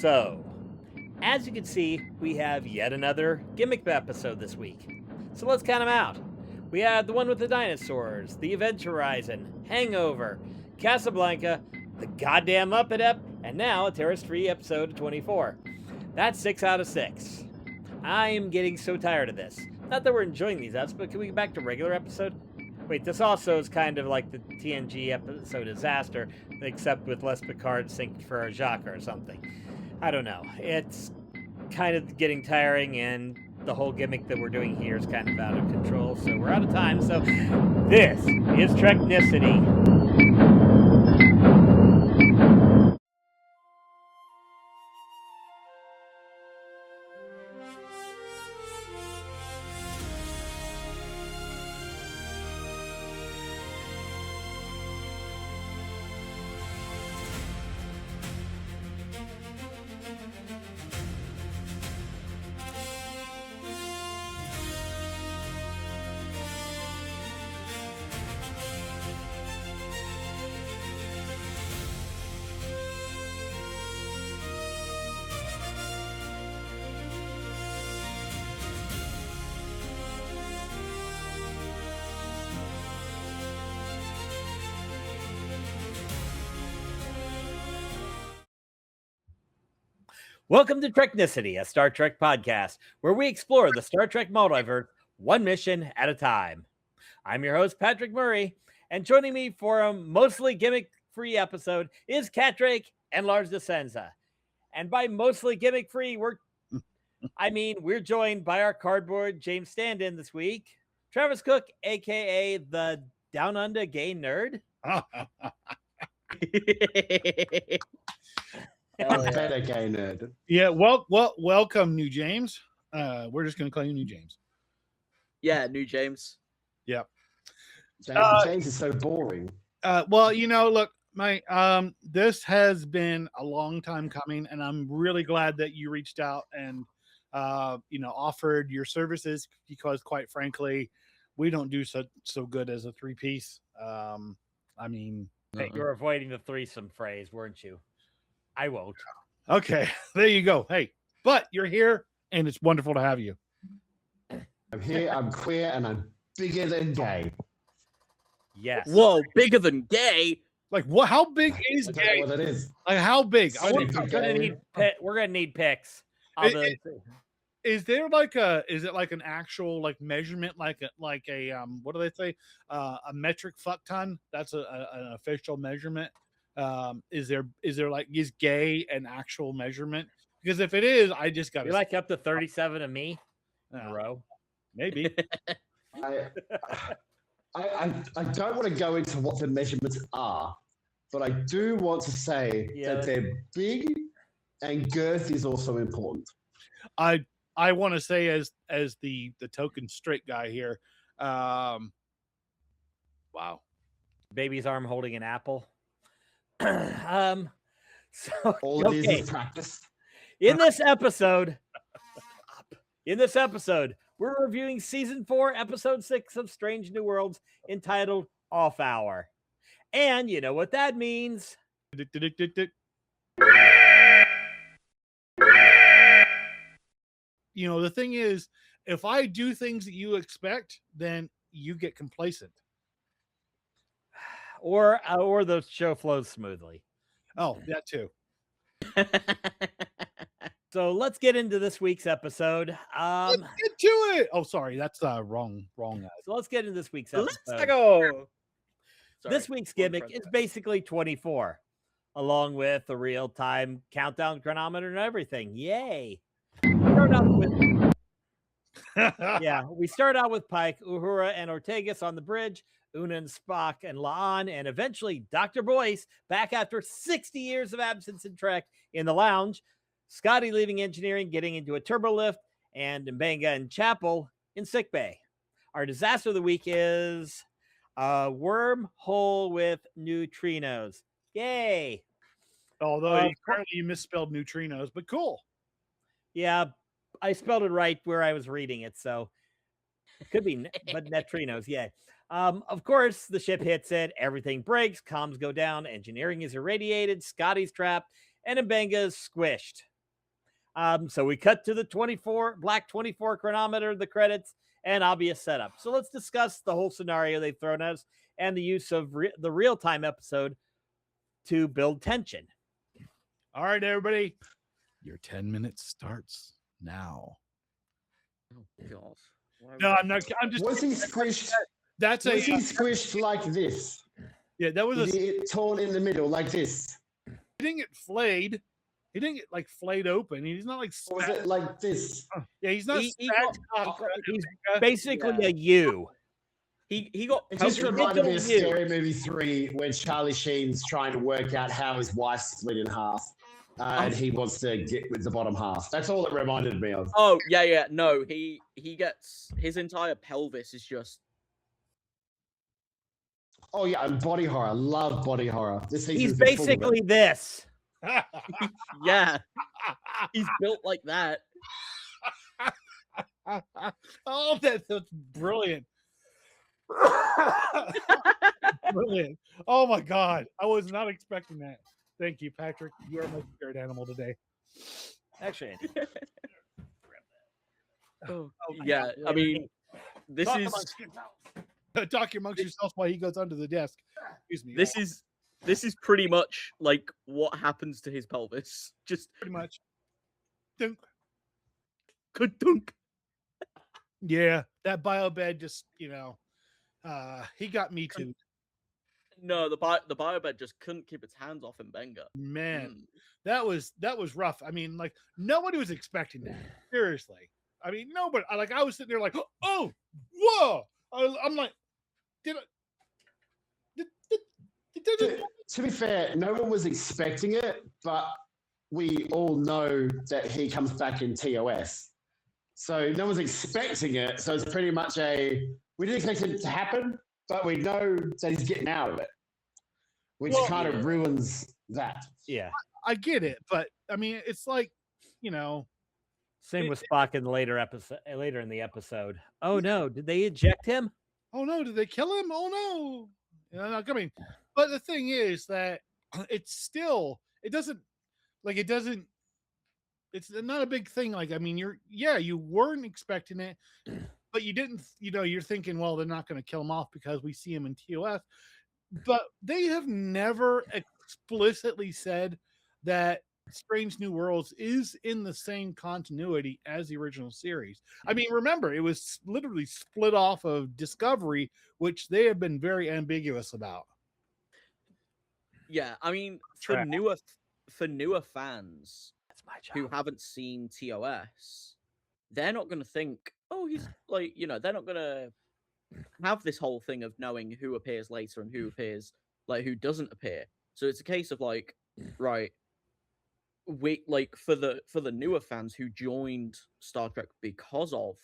So, as you can see, we have yet another gimmick episode this week. So let's count them out. We had the one with the dinosaurs, the Event Horizon, Hangover, Casablanca, the goddamn Muppet Ep, and now a Terrorist-Free episode of 24. That's 6 out of 6. I am getting so tired of this. Not that we're enjoying these eps, but can we get back to regular episode? Wait, this also is kind of like the TNG episode Disaster, except with less Picard synced for a Jacques or something. I don't know. It's kind of getting tiring, and the whole gimmick that we're doing here is kind of out of control, so we're out of time. So this is Treknicity. Welcome to Treknicity, a Star Trek podcast, where we explore the Star Trek multiverse one mission at a time. I'm your host, Patrick Murray, and joining me for a mostly gimmick-free episode is Cat Drake and Lars DeSenza. And by mostly gimmick-free, we're joined by our cardboard James stand-in this week, Travis Cook, a.k.a. the Down Under Gay Nerd. Gay nerd. Yeah, welcome, New James. We're just going to call you New James. Yeah, New James. Yep. James is so boring. Well, look, this has been a long time coming, and I'm really glad that you reached out and offered your services, because quite frankly, we don't do so good as a three-piece. Hey, you're avoiding the threesome phrase, weren't you? I won't. Okay, there you go. Hey, but you're here, and it's wonderful to have you. I'm here, I'm queer, and I'm bigger than gay. Yes. Whoa, bigger than gay? Like, what? How big is I don't gay? know what it is. Like, how big? So We're gonna need pics. Is there like is it like an actual like measurement, like a what do they say? A metric fuck ton? That's an official measurement. Is there like, is gay an actual measurement? Because if it is, I just got you like up to 37 of me in a row. Maybe. I don't want to go into what the measurements are, but I do want to say that they're big, and girth is also important. I want to say, as the token straight guy here, wow, baby's arm holding an apple. All it is practice. In this episode, we're reviewing season 4, episode 6 of Strange New Worlds, entitled Off Hour. And you know what that means. The thing is, if I do things that you expect, then you get complacent. Or the show flows smoothly. Oh, that too. So let's get into this week's episode. Let's get to it. Oh, sorry, that's wrong. So let's get into this week's episode. Let's go. This week's gimmick is basically 24, along with the real-time countdown chronometer and everything. Yay! We start out with Pike, Uhura, and Ortegas on the bridge, Una and Spock and La'an, and eventually Dr. Boyce back after 60 years of absence in Trek in the lounge, Scotty leaving engineering, getting into a turbo lift, and M'Benga and Chapel in sickbay. Our disaster of the week is a wormhole with neutrinos. Yay! Although apparently you misspelled neutrinos, but cool. Yeah, I spelled it right where I was reading it, so it could be, but neutrinos, yeah. Of course, the ship hits it, everything breaks, comms go down, engineering is irradiated, Scotty's trapped, and M'Benga is squished. So we cut to the 24 black 24 chronometer, the credits, and obvious setup. So let's discuss the whole scenario they've thrown at us and the use of the real-time episode to build tension. All right, everybody, your 10 minutes starts now. Oh God. No, I'm not. I'm just. Was he squished? That's Was he squished like this? Yeah, that was Was a. he torn in the middle like this? He didn't get flayed. He didn't get like flayed open. He's not like. Or was it like this? Yeah, he's not. He He's basically a U. He got. It just Pelted reminded me of middle Scary Movie 3 when Charlie Sheen's trying to work out how his wife split in half. And he wants to get with the bottom half. That's all it reminded me of. Oh yeah. No, he gets his entire pelvis is just. Oh yeah, and body horror. Love body horror. This He's season's been full of it. basically this. Yeah, he's built like that. Oh, that's brilliant. Brilliant. Oh my God. I was not expecting that. Thank you, Patrick. You are my spirit animal today. Actually, Yeah, I mean, this Talk is amongst yourselves while he goes under the desk. Excuse me. this is pretty much like what happens to his pelvis. Just pretty much. Dunk. ka-dunk. Yeah, that bio bed just, he got me too. No, the biobed just couldn't keep its hands off Mbenga. Man, that was rough. I mean, like nobody was expecting that. Seriously. I mean, nobody. I was sitting there like, oh, whoa. I'm like, To be fair, no one was expecting it, but we all know that he comes back in TOS. So no one's expecting it. So it's pretty much we didn't expect it to happen, but we know that he's getting out of it, which kind of ruins that. yeah. I get it, but I mean, it's like, Same with Spock in the later in the episode. Oh no, did they eject him? oh no, did they kill him? Oh no. Not coming. But the thing is that it's not a big thing. Like, I mean, you weren't expecting it, but you didn't, you're thinking, well, they're not going to kill him off because we see him in TOS. But they have never explicitly said that Strange New Worlds is in the same continuity as the original series. I mean, remember, it was literally split off of Discovery, which they have been very ambiguous about. Yeah, I mean, for newer fans who haven't seen TOS, they're not going to think, oh, he's like, they're not going to have this whole thing of knowing who appears later and who appears, like, who doesn't appear. So it's a case of like, right, we like for the newer fans who joined Star Trek because of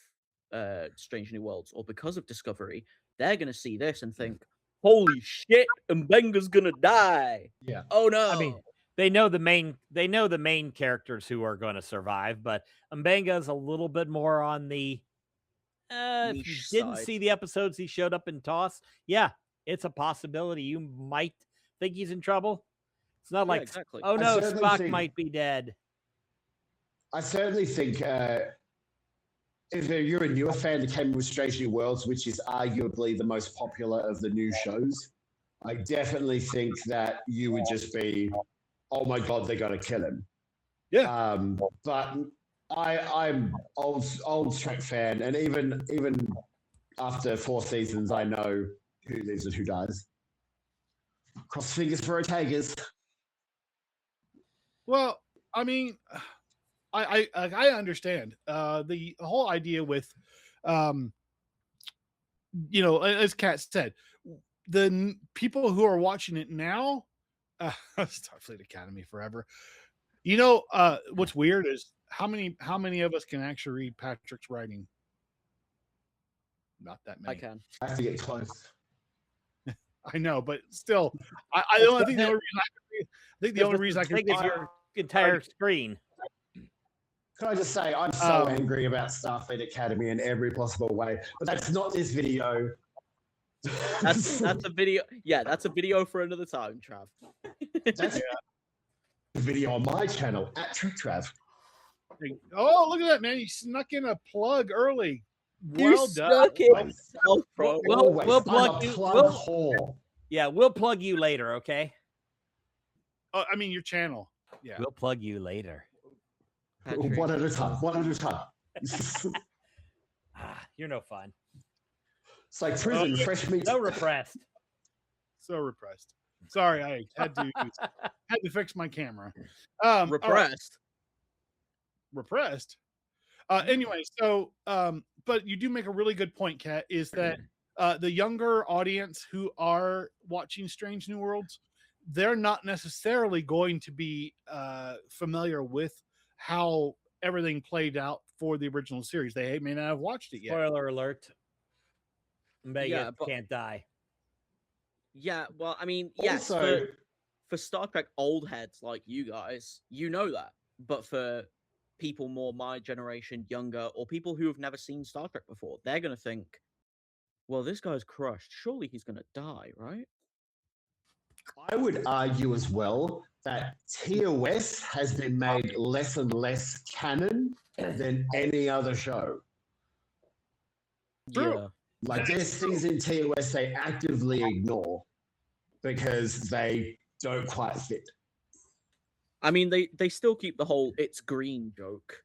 Strange New Worlds or because of Discovery, they're going to see this and think, holy shit, Mbenga's going to die. Yeah. Oh no. I mean, they know the main characters who are going to survive, but Mbenga is a little bit more on the if you Niche didn't side. see the episodes he showed up in TOS, yeah, it's a possibility you might think he's in trouble. It's not like, exactly. oh I no, certainly Spock think- might be dead. I certainly think if you're a newer fan that came with Strange New Worlds, which is arguably the most popular of the new shows, I definitely think that you would just be, oh my God, they're going to kill him. Yeah. But I'm old Trek fan, and even after 4 seasons, I know who lives and who dies. Cross fingers for Ortega's. Well, I mean, I understand the whole idea with, as Kat said, the people who are watching it now, Starfleet Academy forever. What's weird is how many of us can actually read Patrick's writing? Not that many. I can. I have to get close. I know, but still, I think the only reason I can think it's your entire screen. Can I just say, I'm so angry about Starfleet Academy in every possible way, but that's not this video. That's a video. Yeah, that's a video for another time, Trav. That's a video on my channel at TrekTrav. Oh, look at that, man! You snuck in a plug early. You Well done. snuck it yourself, bro. We'll plug you. Whore. Yeah, we'll plug you later, okay? Oh, I mean your channel. Yeah. We'll plug you later. Patrick. One at a time. One at a time. You're no fun. It's like prison, fresh meat. So repressed. So repressed. Sorry, I had to fix my camera. Repressed. Repressed. Anyway, so but you do make a really good point, Kat, is that the younger audience who are watching Strange New Worlds, they're not necessarily going to be familiar with how everything played out for the original series. They may not have watched it yet. Spoiler alert. Mbega Yeah, but- can't die. Yeah, well, I mean, Also- yes, for Star Trek old heads like you guys, you know that. But for people more my generation, younger, or people who have never seen Star Trek before, they're going to think, well, this guy's crushed. Surely he's going to die, right? I would argue as well that TOS has been made less and less canon than any other show. True. Yeah. Like there's things in TOS they actively ignore because they don't quite fit. I mean, they still keep the whole "it's green" joke.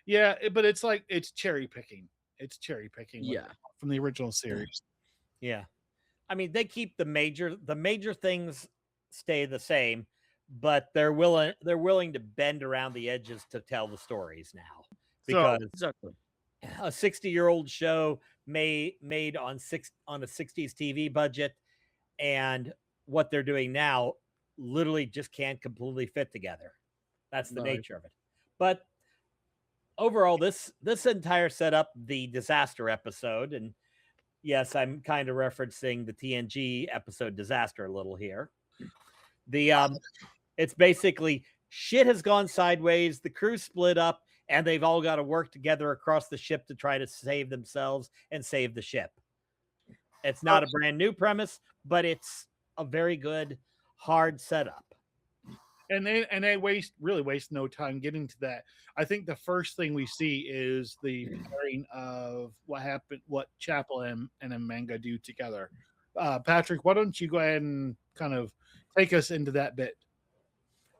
Yeah, but it's like it's cherry picking. It's cherry picking. Yeah. From the original series. Yeah. I mean, they keep the major things stay the same, but they're willing to bend around the edges to tell the stories now. Because Exactly. a 60-year-old show made on a 60s TV budget, and what they're doing now literally just can't completely fit together. That's the nature of it. But overall, this entire setup, the disaster episode, and yes, I'm kind of referencing the TNG episode Disaster a little here. It's basically shit has gone sideways, the crew split up, and they've all got to work together across the ship to try to save themselves and save the ship. It's not a brand new premise, but it's a very good hard setup. And they really waste no time getting to that. I think the first thing we see is the pairing of what Chapel and Manga do together. Patrick, why don't you go ahead and kind of take us into that bit?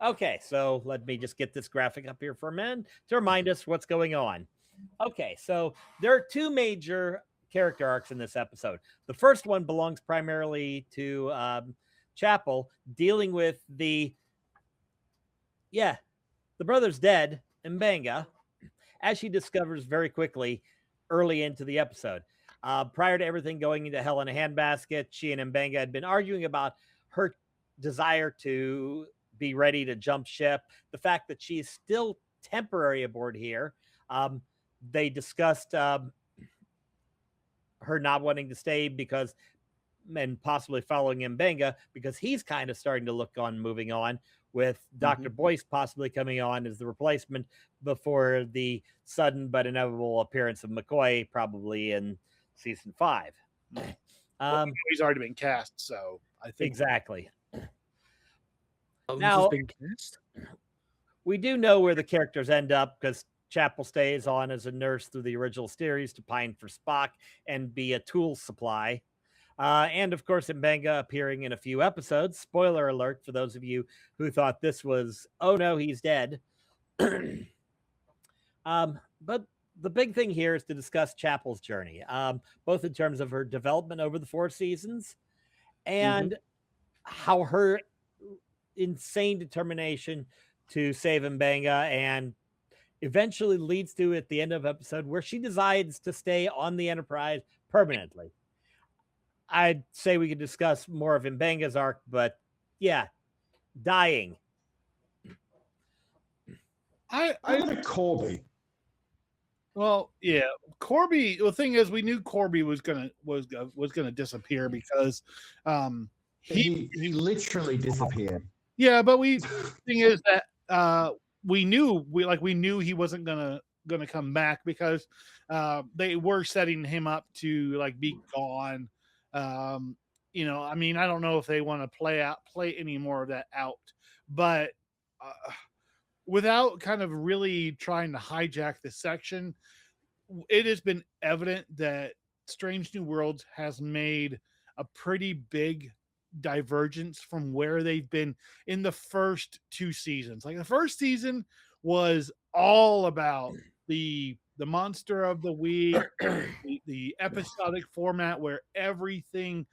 Okay, so let me just get this graphic up here for a minute to remind us what's going on. Okay, so there are two major character arcs in this episode. The first one belongs primarily to Chapel, dealing with the brother's dead, Mbanga, as she discovers very quickly early into the episode. Prior to everything going into hell in a handbasket, she and Mbanga had been arguing about her desire to be ready to jump ship, the fact that she's still temporary aboard here. They discussed her not wanting to stay because, and possibly following Mbanga, because he's kind of starting to look on moving on, with Dr. Boyce possibly coming on as the replacement before the sudden but inevitable appearance of McCoy, probably in season 5. He's already been cast, so I think Exactly. Oh, Now- he's been cast? We do know where the characters end up because Chapel stays on as a nurse through the original series to pine for Spock and be a tool supply. And of course, Mbanga appearing in a few episodes. Spoiler alert for those of you who thought this was, oh no, he's dead. But the big thing here is to discuss Chapel's journey, both in terms of her development over the 4 seasons and how her insane determination to save Mbanga and eventually leads to, at the end of episode, where she decides to stay on the Enterprise permanently. I'd say we could discuss more of Mbanga's arc, but yeah, dying. I like Corby. Well, yeah, Corby. The thing is, we knew Corby was gonna disappear because He literally disappeared. yeah, but thing is that we knew he wasn't gonna come back because they were setting him up to like be gone. I mean, I don't know if they want to play any more of that out, but without kind of really trying to hijack this section, it has been evident that Strange New Worlds has made a pretty big divergence from where they've been in the first 2 seasons. Like the first season was all about the monster of the week, the episodic format where everything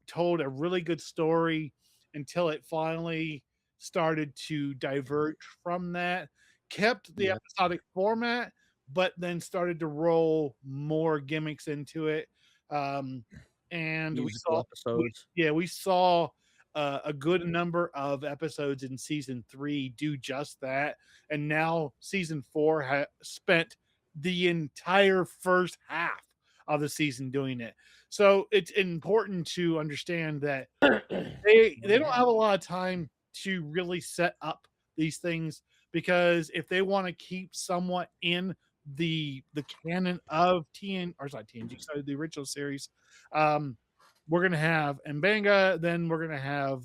told a really good story until it finally started to diverge from that, kept the episodic format, but then started to roll more gimmicks into it. And Musical episodes. we saw a good number of episodes in season 3 do just that. And now season 4 spent the entire first half of the season doing it. So it's important to understand that they don't have a lot of time to really set up these things, because if they want to keep somewhat in the canon of the original series, we're gonna have Mbanga, then we're gonna have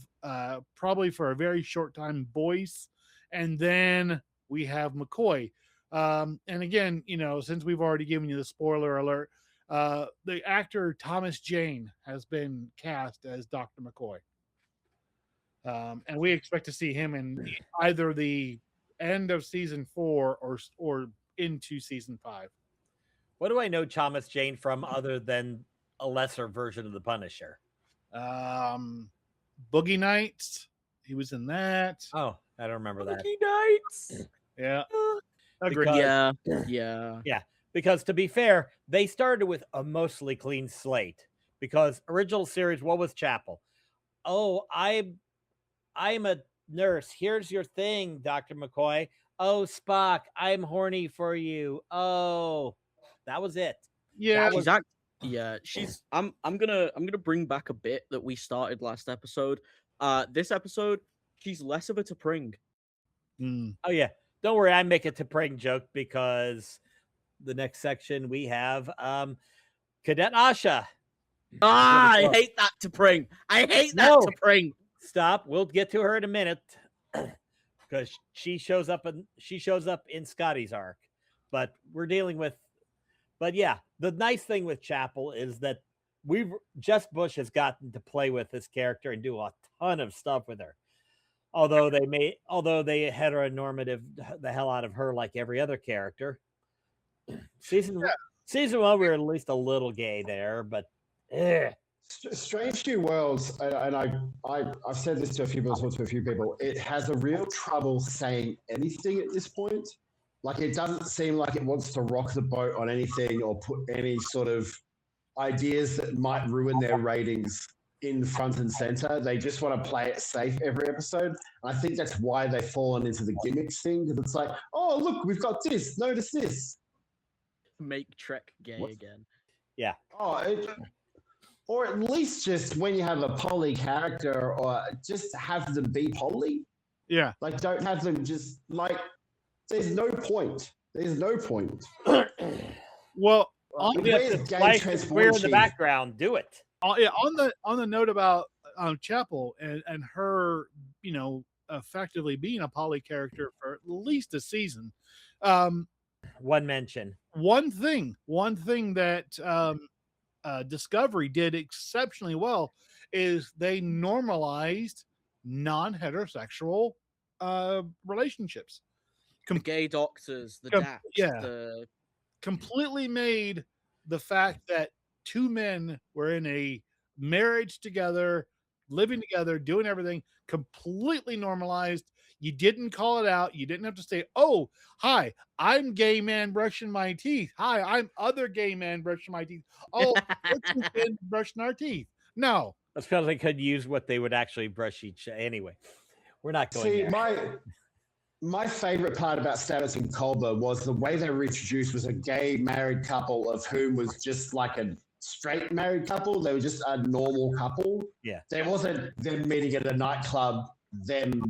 probably for a very short time Boyce, and then we have McCoy. And again, since we've already given you the spoiler alert, the actor Thomas Jane has been cast as Dr. McCoy. And we expect to see him in either the end of season 4 or into season 5. What do I know Thomas Jane from other than a lesser version of the Punisher? Boogie Nights, he was in that. Oh, I don't remember that. Boogie Nights. Yeah. Agreed. Yeah. Because to be fair, they started with a mostly clean slate. Because original series, what was Chapel? Oh, I'm a nurse. Here's your thing, Dr. McCoy. Oh, Spock, I'm horny for you. Oh, that was it. Yeah. I'm gonna bring back a bit that we started last episode. This episode, she's less of a T'Pring. Oh yeah. Don't worry, I make a T'Pring joke because the next section we have Cadet Asha. I hate that T'Pring. I hate that T'Pring. Stop. We'll get to her in a minute because she shows up in Scotty's arc. But we're dealing with. But yeah, the nice thing with Chapel is that Jess Bush has gotten to play with this character and do a ton of stuff with her. Although they heteronormative the hell out of her like every other character. Season 1, we were at least a little gay there, but Strange New Worlds, and I've said this to a few people, talked to a few people, it has a real trouble saying anything at this point. Like, it doesn't seem like it wants to rock the boat on anything or put any sort of ideas that might ruin their ratings in front and center. They just want to play it safe every episode. And I think that's why they've fallen into the gimmicks thing, because it's like, oh, look, we've got this. Notice this. Make Trek gay again. Yeah. Or at least just when you have a poly character, or just have them be poly. Yeah. Like, don't have them just, like, there's no point. There's no point. Well, we're in the background. Do it. On the note about Chapel and her, effectively being a poly character for at least a season. One mention. One thing that Discovery did exceptionally well is they normalized non-heterosexual relationships. The gay doctors, the dax, completely made the fact that two men were in a marriage together, living together, doing everything completely normalized. You didn't call it out. You didn't have to say, oh, hi, I'm gay man brushing my teeth. Hi, I'm other gay man brushing my teeth. Oh, we're brushing our teeth. No. That's because they could use what they would actually brush each anyway. We're not going there. My favorite part about Status and Culber was the way they were introduced was a gay married couple of whom was just like a straight married couple. They were just a normal couple. Yeah. There wasn't them meeting at a nightclub, them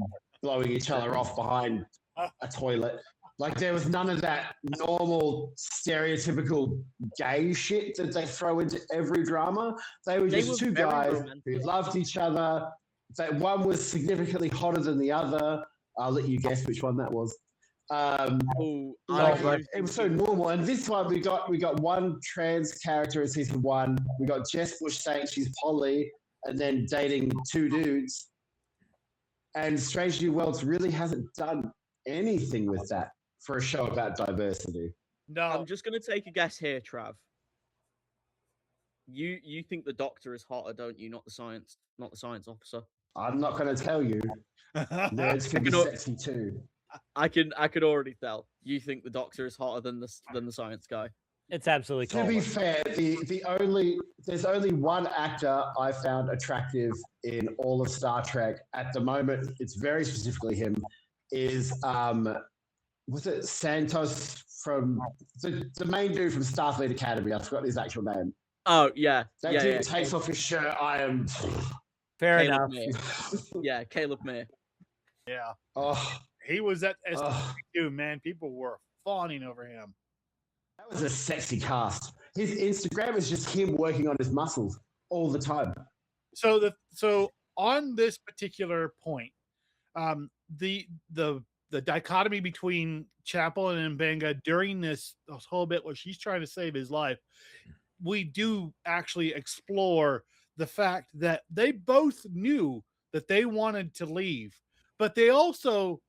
blowing each other off behind a toilet. Like, there was none of that normal stereotypical gay shit that they throw into every drama. They were just two guys who loved each other. That one was significantly hotter than the other. I'll let you guess which one that was. Oh, it was so normal. And this time we got one trans character in season 1. We got Jess Bush saying she's poly and then dating 2 dudes. And Strange New Worlds really hasn't done anything with that for a show about diversity. No, I'm just gonna take a guess here, Trav. You think the Doctor is hotter, don't you? Not the science officer. I'm not going to tell you. Nerds can be sexy too. I could already tell. You think the Doctor is hotter than the science guy. It's absolutely To be fair, there's only one actor I found attractive in all of Star Trek at the moment. It's very specifically him. Is was it Santos from the main dude from Starfleet Academy? I forgot his actual name. Oh yeah, That dude takes off his shirt. I am fair Caleb enough. Yeah, Caleb May. yeah, oh. he was at SW, man. People were fawning over him. That was a sexy cast. His Instagram is just him working on his muscles all the time. So on this particular point, the dichotomy between Chaplin and Benga during this whole bit where she's trying to save his life, we do actually explore the fact that they both knew that they wanted to leave, but they also,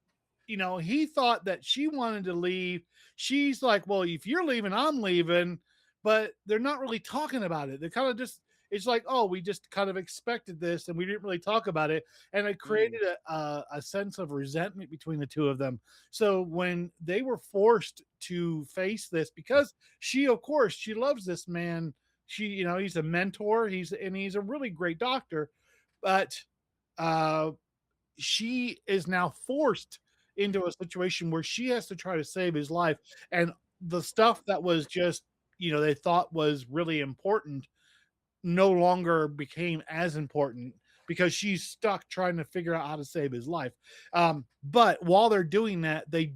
he thought that she wanted to leave. She's like, well, if you're leaving, I'm leaving, but they're not really talking about it. They're kind of just, it's like, oh, we just kind of expected this and we didn't really talk about it. And it created a sense of resentment between the two of them. So when they were forced to face this, because she, of course, she loves this man. She, he's a mentor. He's a really great doctor, but she is now forced into a situation where she has to try to save his life. And the stuff that was just, they thought was really important no longer became as important because she's stuck trying to figure out how to save his life. But while they're doing that, they,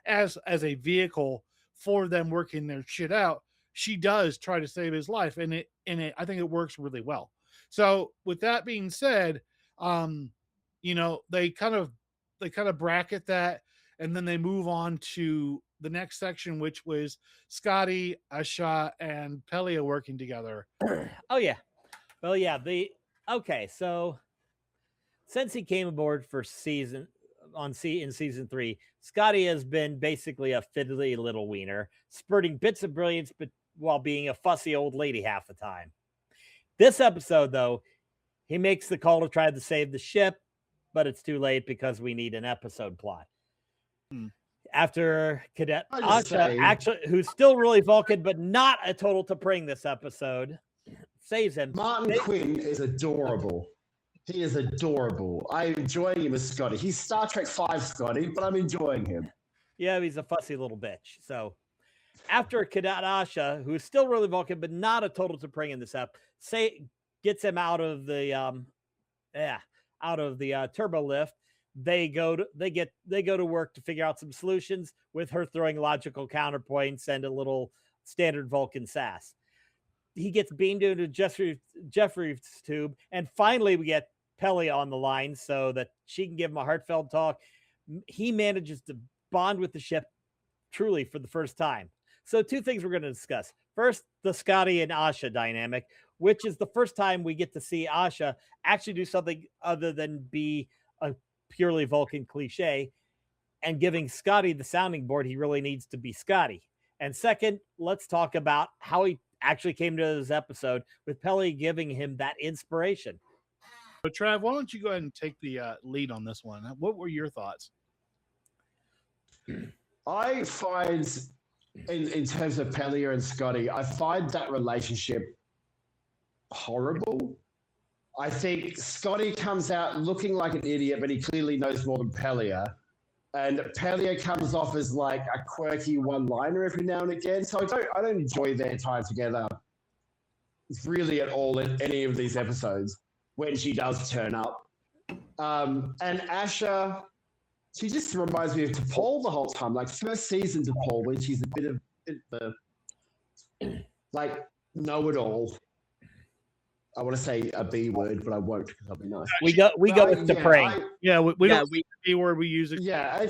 as a vehicle for them working their shit out, she does try to save his life. And I think it works really well. So with that being said, they kind of bracket that, and then they move on to the next section, which was Scotty, Asha, and Pelia working together. Oh yeah. Well, yeah. So since he came aboard for in season 3, Scotty has been basically a fiddly little wiener, spurting bits of brilliance, but while being a fussy old lady half the time. This episode, though, he makes the call to try to save the ship, but it's too late because we need an episode plot. After Cadet Asha, actually, who's still really Vulcan, but not a total T'Pring this episode, saves him. Martin Quinn is adorable. He is adorable. I'm enjoying him as Scotty. He's Star Trek 5 Scotty, but I'm enjoying him. Yeah, he's a fussy little bitch. So after Cadet Asha, who's still really Vulcan, but not a total T'Pring in this app, gets him out of the turbo lift. They go to work to figure out some solutions, with her throwing logical counterpoints and a little standard Vulcan sass. He gets beamed into Jeffrey's tube, and finally we get Pelia on the line so that she can give him a heartfelt talk. He manages to bond with the ship truly for the first time. So 2 things we're going to discuss. First, the Scotty and Asha dynamic, which is the first time we get to see Asha actually do something other than be a purely Vulcan cliche, and giving Scotty the sounding board he really needs to be Scotty. And second, let's talk about how he actually came to this episode, with Pelia giving him that inspiration. So Trav, why don't you go ahead and take the lead on this one? What were your thoughts? I find, in terms of Pelia and Scotty, I find that relationship horrible. I think Scotty comes out looking like an idiot, but he clearly knows more than Pelia. And Pelia comes off as like a quirky one-liner every now and again. So I don't enjoy their time together really at all in any of these episodes when she does turn up. And Asha, she just reminds me of T'Pol the whole time. Like first season T'Pol, when she's a bit of like know-it-all. I want to say a B word, but I won't because I'll be nice. We go with T'Pring. We don't B word, we use it. Yeah,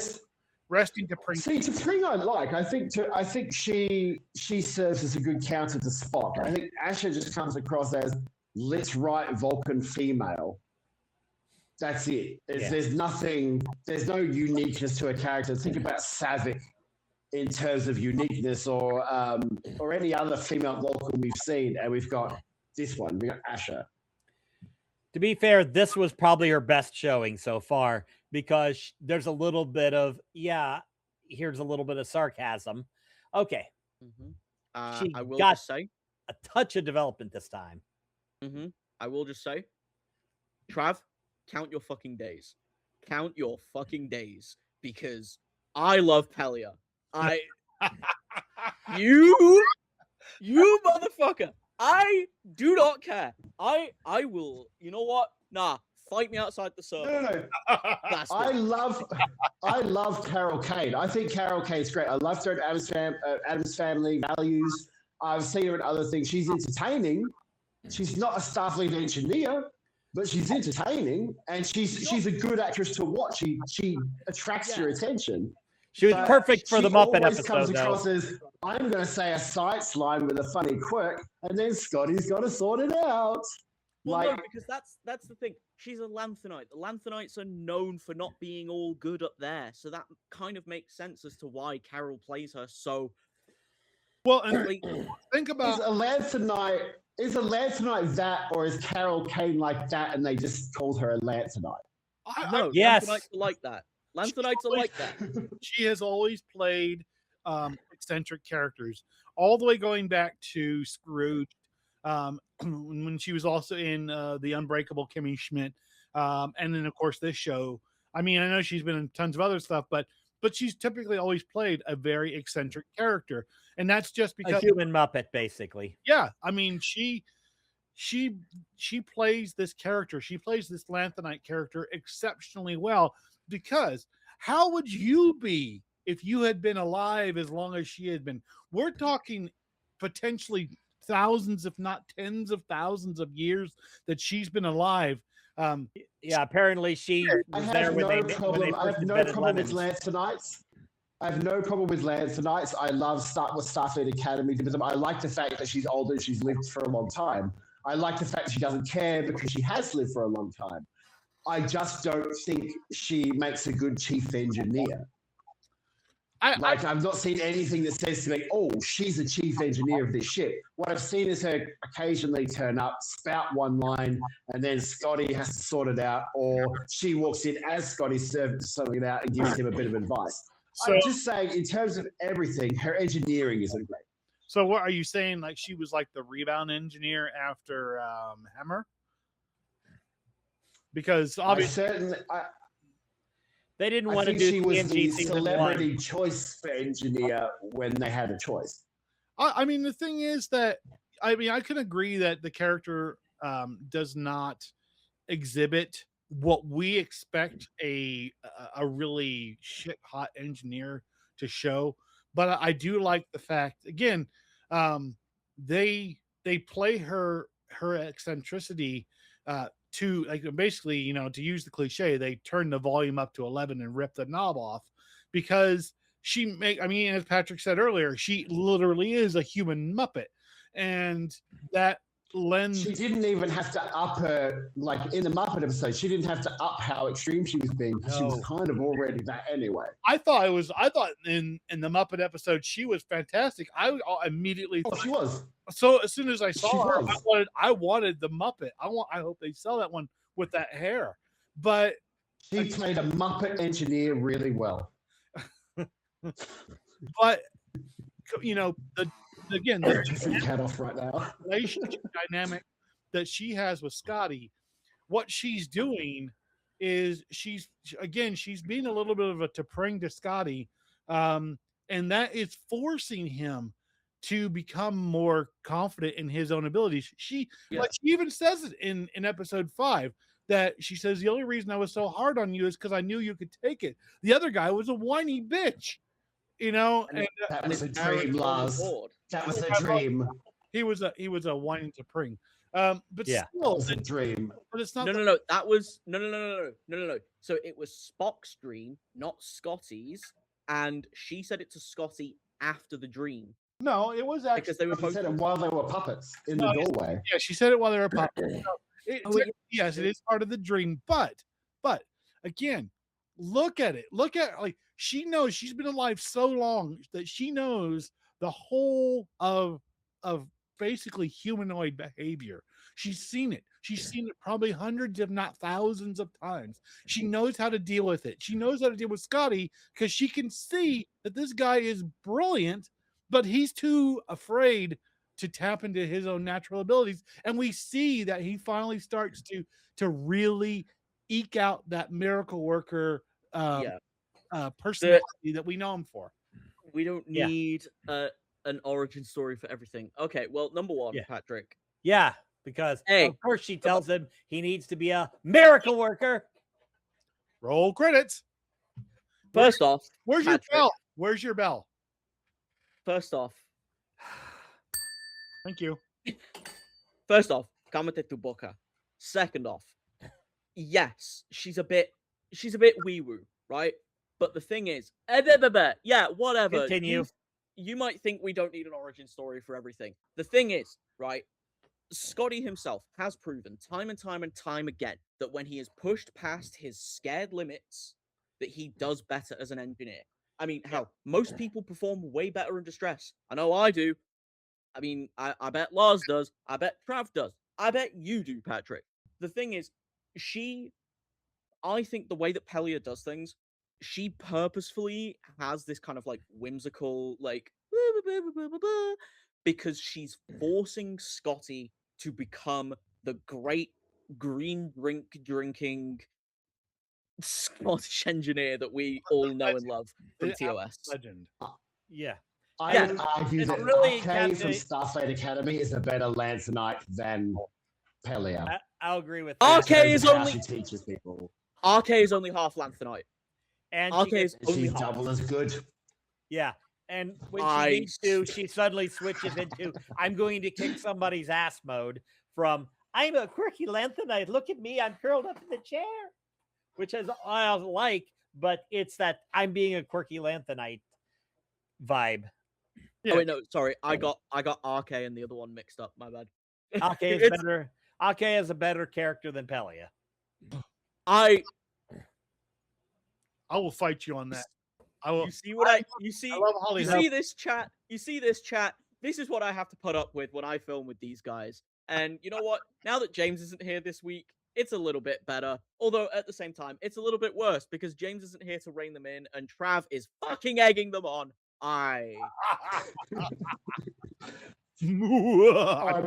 Resting to Pring. See, to Pring I like. I think she serves as a good counter to Spock. I think Asha just comes across as let's write Vulcan female. That's it. There's nothing. There's no uniqueness to a character. Think about Savick in terms of uniqueness, or any other female Vulcan we've seen, and we've got this one. We got Asha. To be fair, this was probably her best showing so far because there's a little bit of, here's a little bit of sarcasm. Okay. Mm-hmm. I will got just say a touch of development this time. Mm-hmm. I will just say, Trav, count your fucking days. Count your fucking days, because I love Pelia. You motherfucker. I do not care. I will. You know what? Nah, fight me outside the server. No. I love Carol Kane. I think Carol Kane's great. I love her in Addams Family, Values. I've seen her in other things. She's entertaining. She's not a Starfleet engineer, but she's entertaining, and she's a good actress to watch. She attracts your attention. She was perfect for the Muppet episode, comes across as, I'm going to say a science line with a funny quirk, and then Scotty's got to sort it out. Well, no, because that's the thing. She's a Lanthanite. The Lanthanites are known for not being all good up there, so that kind of makes sense as to why Carol plays her so. Well, and think about is a Lanthanite that, or is Carol Kane like that, and they just called her a Lanthanite? No, yes, Lanthanites are like that. Lanthanites are like that. She has always played eccentric characters, all the way going back to Scrooge, when she was also in The Unbreakable Kimmy Schmidt, and then of course this show. I mean, I know she's been in tons of other stuff, but she's typically always played a very eccentric character, and that's just because a human Muppet, basically. Yeah, I mean, she plays this character. She plays this Lanthanite character exceptionally well. Because how would you be if you had been alive as long as she had been? We're talking potentially thousands, if not tens of thousands of years that she's been alive. Apparently she was there when they I have no problem with Lanthanites. I have no problem with Lanthanites. I love what Starfleet Academy did with them. I like the fact that she's older and she's lived for a long time. I like the fact she doesn't care because she has lived for a long time. I just don't think she makes a good chief engineer. I've not seen anything that says to me, oh, she's a chief engineer of this ship. What I've seen is her occasionally turn up, spout one line, and then Scotty has to sort it out, or she walks in as Scotty's servant to sort it out and gives him a bit of advice. So, I'm just saying, in terms of everything, her engineering isn't great. So what are you saying? Like she was like the rebound engineer after Hammer? Because obviously they didn't want to do she was the celebrity choice for engineer when they had a choice. I mean, the thing is that I can agree that the character does not exhibit what we expect a really shit hot engineer to show, but I do like the fact again they play her eccentricity to, like, basically, you know, to use the cliche, they turn the volume up to 11 and rip the knob off, because as Patrick said earlier, she literally is a human Muppet, and that lends. She didn't even have to up her, like in the Muppet episode, she didn't have to up how extreme she was being, because she was kind of already that anyway. I thought in the Muppet episode she was fantastic. I immediately thought she was. So as soon as I saw her, I wanted the Muppet. I hope they sell that one with that hair. But she played a Muppet engineer really well. But you know, the cat off right now. Relationship dynamic that she has with Scotty, what she's doing is she's being a little bit of a T'Pring to Scotty, and that is forcing him to become more confident in his own abilities. She even says it in episode 5, that she says the only reason I was so hard on you is because I knew you could take it. The other guy was a whiny bitch, you know. And that was a dream, Lars. That was a dream. He was a whining T'Pring. But still, it's a dream. But it's not. No. That was no. So it was Spock's dream, not Scotty's. and she said it to Scotty after the dream. No, it was actually Because they were She both. said it while they were puppets in the doorway. Yeah, she said it while they were puppets. Yes, it is part of the dream, but again, look at it. Look at like she knows she's been alive so long that she knows the whole of basically humanoid behavior. She's seen it. She's seen it probably hundreds, if not thousands of times. She knows how to deal with it. She knows how to deal with Scotty because she can see that this guy is brilliant, but he's too afraid to tap into his own natural abilities. And we see that he finally starts to really eke out that miracle worker personality that we know him for. We don't need an origin story for everything. Okay, well, number one, Patrick. Yeah, because of course she tells him he needs to be a miracle worker. Roll credits. First off, where's Patrick, your bell? Where's your bell? First off, thank you. First off, Kamate tu boca. Second off, yes, she's a bit wee-woo, right? But the thing is, yeah, whatever. Continue. You might think we don't need an origin story for everything. The thing is, right, Scotty himself has proven time and time again that when he is pushed past his scared limits, that he does better as an engineer. I mean, hell, most people perform way better in distress. I know I do. I mean, I bet Lars does. I bet Trav does. I bet you do, Patrick. The thing is, I think the way that Pelia does things, she purposefully has this kind of like whimsical, like, because she's forcing Scotty to become the great green drink drinking Scottish engineer that we all know and love from TOS. Legend. Yeah. I would argue that really RK from Starfleet Academy is a better Lancerite than Pelia. I'll agree with that. RK is only she teaches people. RK is only half Lancerite. And she's double as good. Yeah. And when she needs to, she suddenly switches into I'm going to kick somebody's ass mode from I'm a quirky Lanthanite. Look at me, I'm curled up in the chair. Which is I like, but it's that I'm being a quirky Lanthanite vibe. Yeah. Oh wait, no, sorry. I got RK and the other one mixed up. My bad. RK is better. RK is a better character than Pelia. I will fight you on that. I will. You see this chat. This is what I have to put up with when I film with these guys. And you know what? Now that James isn't here this week, it's a little bit better. Although at the same time, it's a little bit worse because James isn't here to rein them in, and Trav is fucking egging them on. I'm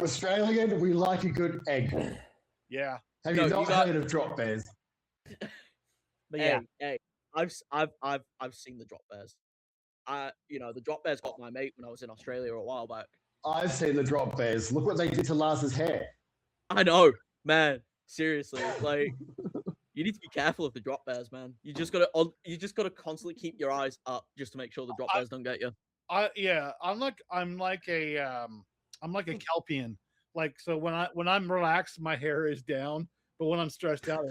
Australian. We like a good egg. Yeah. Have you not heard of drop bears? But yeah, hey, I've seen the drop bears. The drop bears got my mate when I was in Australia a while back. I've seen the drop bears. Look what they did to Lars's hair. I know, man. Seriously, like you need to be careful of the drop bears, man. You just gotta constantly keep your eyes up just to make sure the drop bears don't get you. I'm like a Kelpian. Like so when I'm relaxed, my hair is down, but when I'm stressed out,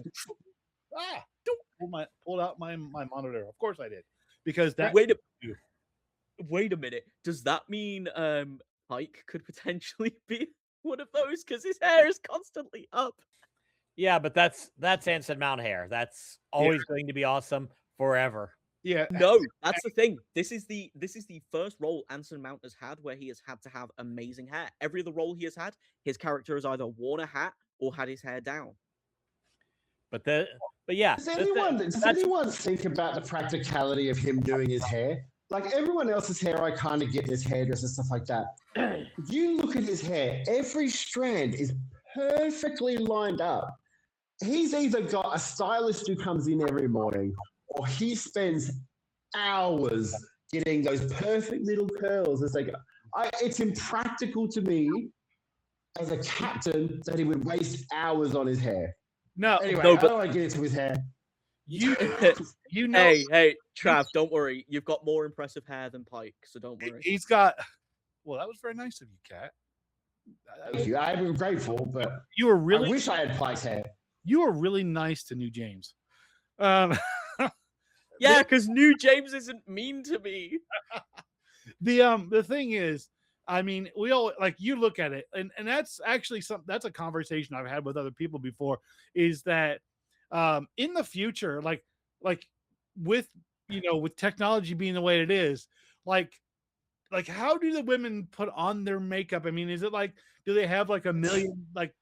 pulled out my monitor. Of course I did, because that. Wait a minute. Does that mean Pike could potentially be one of those because his hair is constantly up? Yeah, but that's Anson Mount hair. That's always going to be awesome forever. Yeah. No, that's the thing. This is the first role Anson Mount has had where he has had to have amazing hair. Every other role he has had, his character has either worn a hat or had his hair down. But yeah. Does anyone think about the practicality of him doing his hair? Like everyone else's hair, I kind of get his hairdresser and stuff like that. If you look at his hair, every strand is perfectly lined up. He's either got a stylist who comes in every morning, or he spends hours getting those perfect little curls as they go. It's impractical to me as a captain that he would waste hours on his hair. Anyway, how do I get into his hair? You know. Hey, Trav, don't worry. You've got more impressive hair than Pike, so don't worry. He's got. Well, that was very nice of you, Kat. Thank you. I'm grateful, but you were really. I wish I had Pike's hair. You were really nice to New James. Yeah, because New James isn't mean to me. The thing is, I mean, we all like you look at it, and that's actually that's a conversation I've had with other people before. Is that in the future, like with with technology being the way it is, like how do the women put on their makeup? I mean, is it like do they have like a million like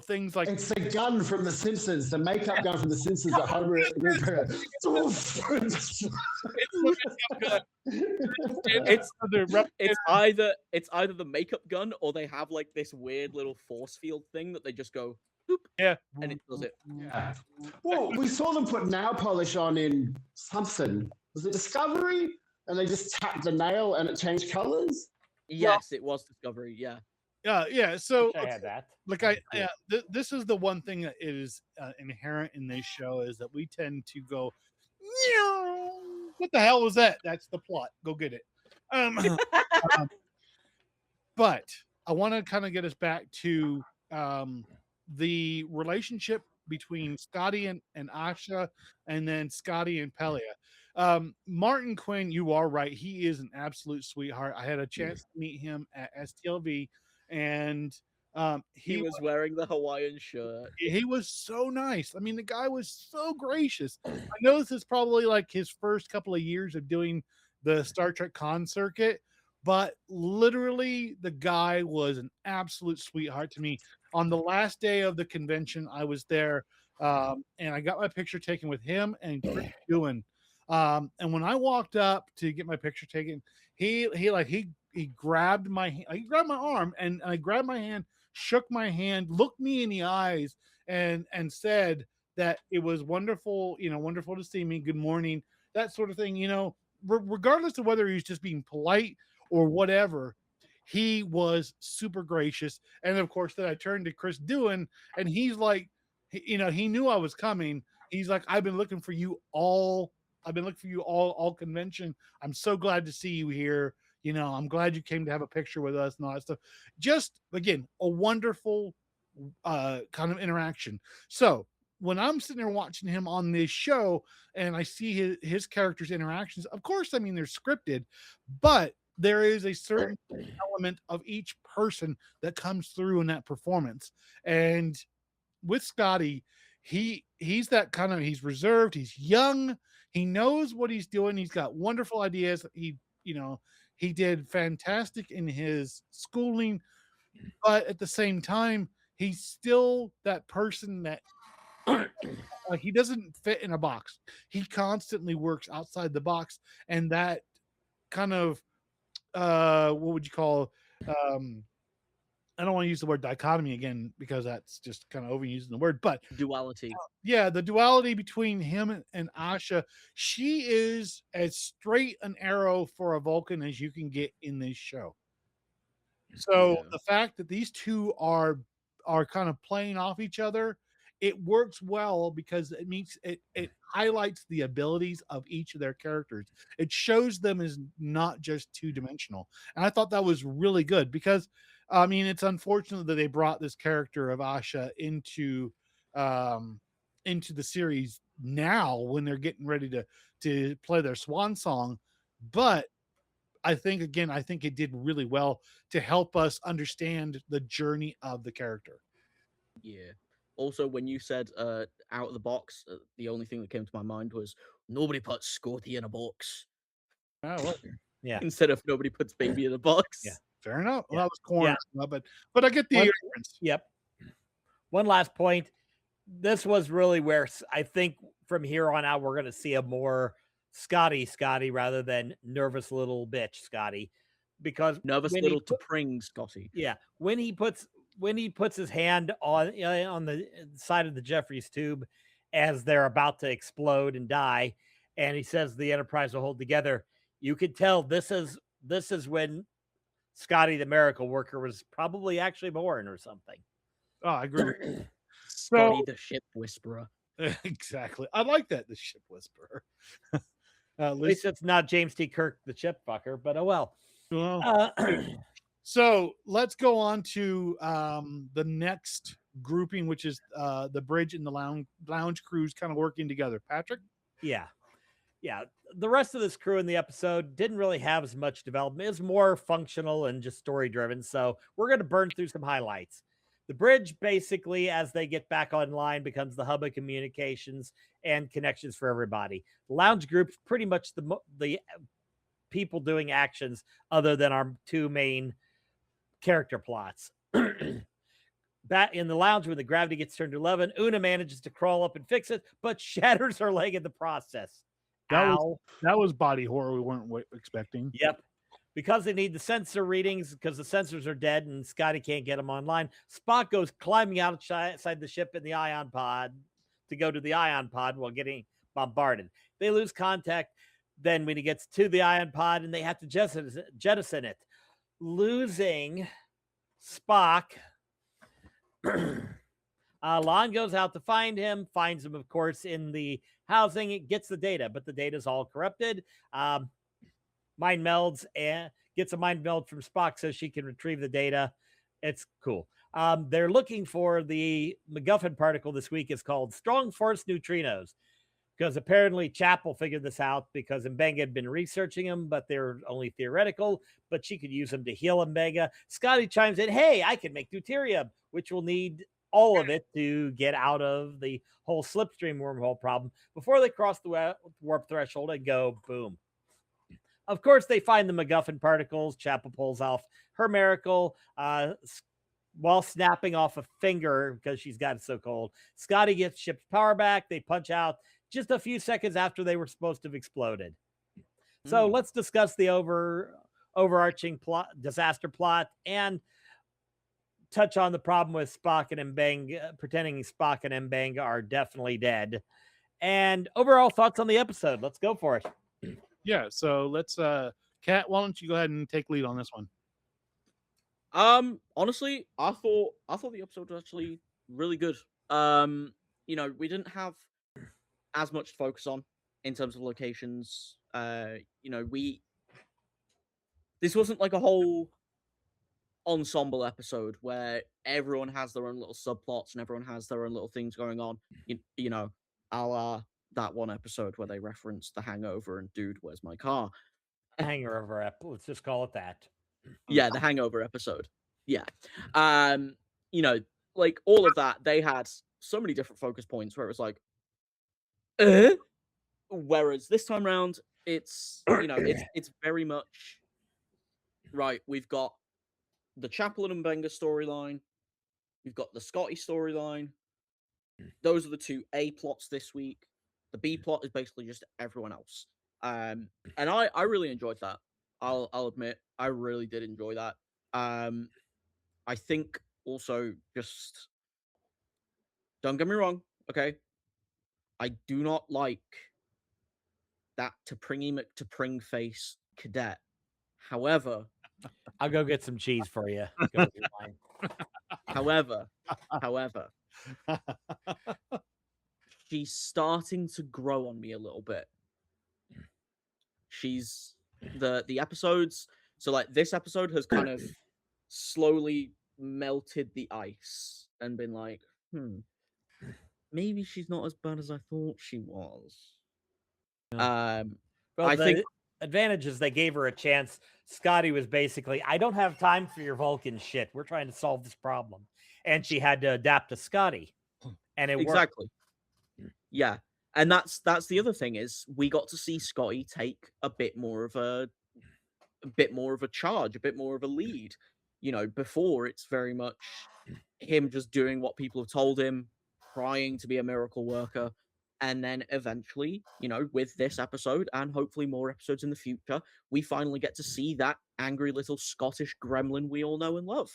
things like It's the gun from The Simpsons, the makeup gun from The Simpsons that Homer. It's either the makeup gun or they have like this weird little force field thing that they just go boop, yeah, and it does it. Yeah. Well, we saw them put nail polish on in something. Was it Discovery? And they just tapped the nail and it changed colors? Yes, it was Discovery. Yeah. Yeah. So I had that. like this is the one thing that is inherent in this show is that we tend to go, what the hell was that? That's the plot. Go get it. But I want to kind of get us back to the relationship between Scotty and Asha, and then Scotty and Pelia. Martin Quinn, you are right. He is an absolute sweetheart. I had a chance to meet him at STLV, and he was wearing the Hawaiian shirt. He was so nice. I mean, the guy was so gracious. I know this is probably like his first couple of years of doing the Star Trek con circuit, but literally the guy was an absolute sweetheart to me. On the last day of the convention, I was there, and I got my picture taken with him and Chris Ewan. And when I walked up to get my picture taken, he grabbed my arm, and I grabbed my hand, shook my hand, looked me in the eyes, and said that it was wonderful, wonderful to see me. Good morning, that sort of thing. Regardless of whether he's just being polite or whatever, he was super gracious. And of course, then I turned to Chris Doohan, and he's like, he knew I was coming. He's like, I've been looking for you all convention. I'm so glad to see you here. I'm glad you came to have a picture with us and all that stuff. Just again, a wonderful kind of interaction. So when I'm sitting there watching him on this show and I see his character's interactions, of course, I mean, they're scripted, but there is a certain element of each person that comes through in that performance. And with Scotty, he's that kind of, he's reserved, he's young, he knows what he's doing, he's got wonderful ideas. He did fantastic in his schooling, but at the same time, he's still that person that he doesn't fit in a box. He constantly works outside the box, and that kind of what would you call I don't want to use the word dichotomy again because that's just kind of overusing the word, but duality. Yeah, the duality between him and Asha. She is as straight an arrow for a Vulcan as you can get in this show. So the fact that these two are kind of playing off each other, it works well because it highlights the abilities of each of their characters. It shows them as not just two-dimensional. And I thought that was really good because I mean, it's unfortunate that they brought this character of Asha into the series now when they're getting ready to play their swan song. But I think it did really well to help us understand the journey of the character. Yeah. Also, when you said out of the box, the only thing that came to my mind was nobody puts Scotty in a box. Oh, well, yeah. Instead of nobody puts baby in a box. Yeah. Fair enough. Yeah. Well, that was corn, yeah. But I get the reference. Yep. One last point. This was really where I think from here on out we're going to see a more Scotty rather than nervous little bitch Scotty, because nervous little to pring Scotty. Yeah, when he puts his hand on the side of the Jeffries tube as they're about to explode and die, and he says the Enterprise will hold together, you could tell this is when Scotty the miracle worker was probably actually born or something. Oh, I agree. Scotty the ship whisperer. Exactly. I like that, the ship whisperer. At least it's not James T. Kirk, the chip fucker, but oh well. So let's go on to the next grouping, which is the bridge and the lounge crews kind of working together. Patrick? Yeah. yeah, the rest of this crew in the episode didn't really have as much development. It's more functional and just story driven. So we're going to burn through some highlights. The bridge, basically, as they get back online, becomes the hub of communications and connections for everybody. The lounge group's pretty much the people doing actions other than our two main character plots. Back in the lounge, when the gravity gets turned to 11, Una manages to crawl up and fix it, but shatters her leg in the process. That was body horror we weren't expecting. Yep. Because they need the sensor readings, because the sensors are dead and Scotty can't get them online, Spock goes climbing outside the ship in the ion pod to go to the ion pod while getting bombarded. They lose contact. Then when he gets to the ion pod and they have to jettison it, losing Spock. Lon goes out to find him, finds him, of course, in the housing. It gets the data, but the data is all corrupted. Mind melds and gets a mind meld from Spock so she can retrieve the data. It's cool. They're looking for the MacGuffin particle this week. It's called strong force neutrinos, because apparently Chapel figured this out because Mbenga had been researching them, but they're only theoretical, but she could use them to heal Mbenga. Scotty chimes in, hey, I can make deuterium, which will need all of it to get out of the whole slipstream wormhole problem before they cross the warp threshold and go boom. Of course, they find the MacGuffin particles. Chapel pulls off her miracle while snapping off a finger because she's got it so cold. Scotty gets ship's power back. They punch out just a few seconds after they were supposed to have exploded. So let's discuss the overarching disaster plot and touch on the problem with Spock and Mbenga, pretending Spock and Mbenga are definitely dead. And overall thoughts on the episode. Let's go for it. Yeah, so let's Kat, why don't you go ahead and take lead on this one? Honestly, I thought the episode was actually really good. You know, we didn't have as much to focus on in terms of locations. You know, this wasn't like a whole ensemble episode where everyone has their own little subplots and everyone has their own little things going on. You know, a la that one episode where they referenced The Hangover and Dude, Where's My Car? Hangover ep. Let's just call it that. Yeah, the Hangover episode. Yeah. You know, like all of that, they had so many different focus points where it was like, whereas this time around, it's, you know, it's very much right. We've got the Chapel and Mbenga storyline. We've got the Scotty storyline. Those are the two A plots this week. The B plot is basically just everyone else. And I really enjoyed that. I'll admit, I really did enjoy that. I think also just don't get me wrong, okay? I do not like that T'Pring face cadet. However, I'll go get some cheese for you. however, she's starting to grow on me a little bit. She's the episodes. So like this episode has kind of slowly melted the ice and been like, maybe she's not as bad as I thought she was. Well, I think advantage is they gave her a chance. Scotty was basically, I don't have time for your Vulcan shit. We're trying to solve this problem. And she had to adapt to Scotty. And it exactly worked. Yeah. And that's the other thing is we got to see Scotty take a bit more of a charge, a bit more of a lead. You know, before it's very much him just doing what people have told him, trying to be a miracle worker. And then eventually, you know, with this episode and hopefully more episodes in the future, we finally get to see that angry little Scottish gremlin we all know and love.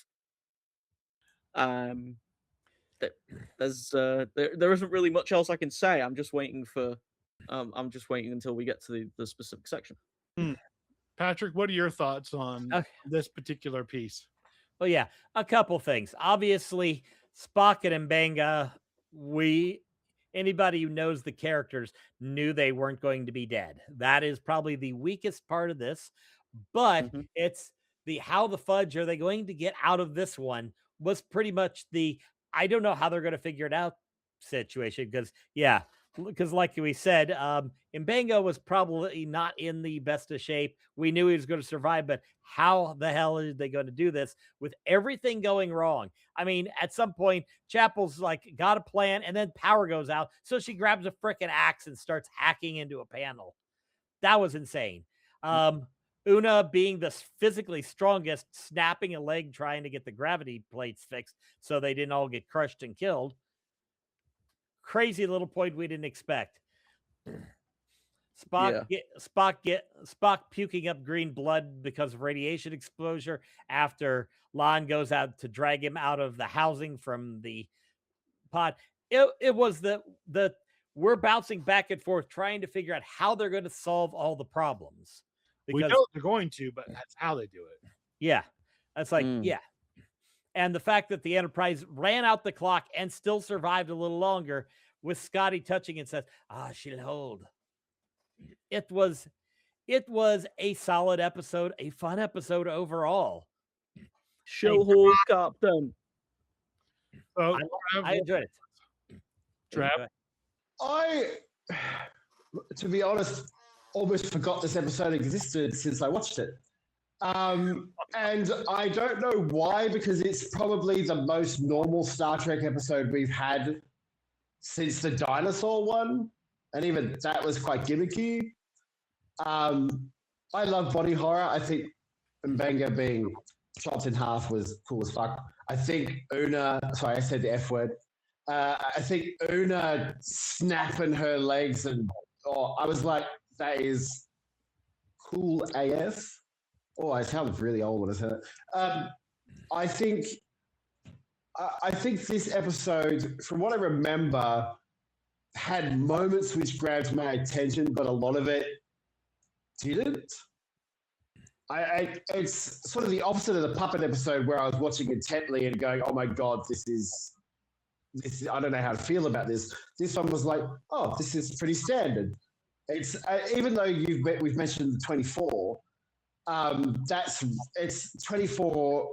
There isn't really much else I can say. I'm just waiting until we get to the specific section. Patrick, what are your thoughts on this particular piece? Well, yeah, a couple things. Obviously, Spock and Mbenga, anybody who knows the characters knew they weren't going to be dead. That is probably the weakest part of this, but it's how the fudge are they going to get out of this one was pretty much I don't know how they're going to figure it out situation because, yeah, because like we said, Mbenga was probably not in the best of shape. We knew he was going to survive, but how the hell are they going to do this with everything going wrong? I mean, at some point, Chapel's like got a plan, and then power goes out, so she grabs a freaking axe and starts hacking into a panel. That was insane. Una, being the physically strongest, snapping a leg trying to get the gravity plates fixed so they didn't all get crushed and killed. Crazy little point we didn't expect. Spock puking up green blood because of radiation exposure after Lon goes out to drag him out of the housing from the pod. It was the we're bouncing back and forth trying to figure out how they're going to solve all the problems. We know they're going to, but that's how they do it. Yeah. That's like, yeah. And the fact that the Enterprise ran out the clock and still survived a little longer with Scotty touching and says, she'll hold. It was a solid episode, a fun episode overall. She'll hold, Captain. So, I enjoyed it. Trav? To be honest, almost forgot this episode existed since I watched it. And I don't know why, because it's probably the most normal Star Trek episode we've had since the dinosaur one. And even that was quite gimmicky. I love body horror. I think Mbenga being chopped in half was cool as fuck. I think Una, sorry, I said the F word. I think Una snapping her legs and I was like, that is cool AF. Oh, I sounded really old when I said it. I think this episode, from what I remember, had moments which grabbed my attention, but a lot of it didn't. It's sort of the opposite of the puppet episode where I was watching intently and going, "Oh my god, this is I don't know how to feel about this." This one was like, "Oh, this is pretty standard." It's even though we've mentioned the 24. It's 24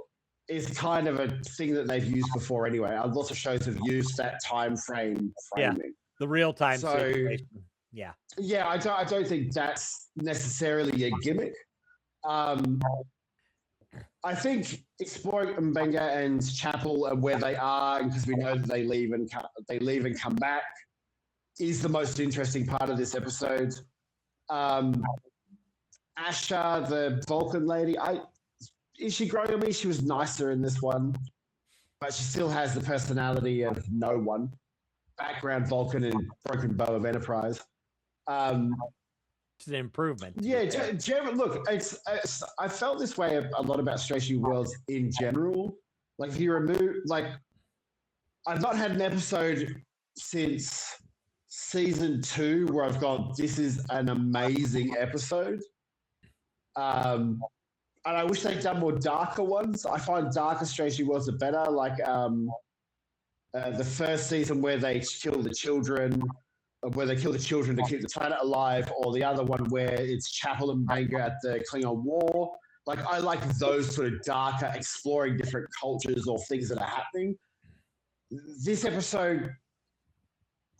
is kind of a thing that they've used before anyway. Lots of shows have used that time framing. Yeah, the real time so, situation. Yeah. Yeah, I don't think that's necessarily a gimmick. I think exploring Mbenga and Chapel and where they are, because we know that they leave and come back, is the most interesting part of this episode. Asha, the Vulcan lady, is she growing on me? She was nicer in this one, but she still has the personality of no one. Background Vulcan and Broken Bow of Enterprise. It's an improvement. Yeah, look, I felt this way a lot about Strange New Worlds in general. Like, if you remove, I've not had an episode since season 2 where I've gone, this is an amazing episode. And I wish they'd done more darker ones. I find darker Strange New Worlds are better. Like the first season where they kill the children, to keep the planet alive, or the other one where it's Chapel and Mbenga at the Klingon War. Like, I like those sort of darker, exploring different cultures or things that are happening. This episode,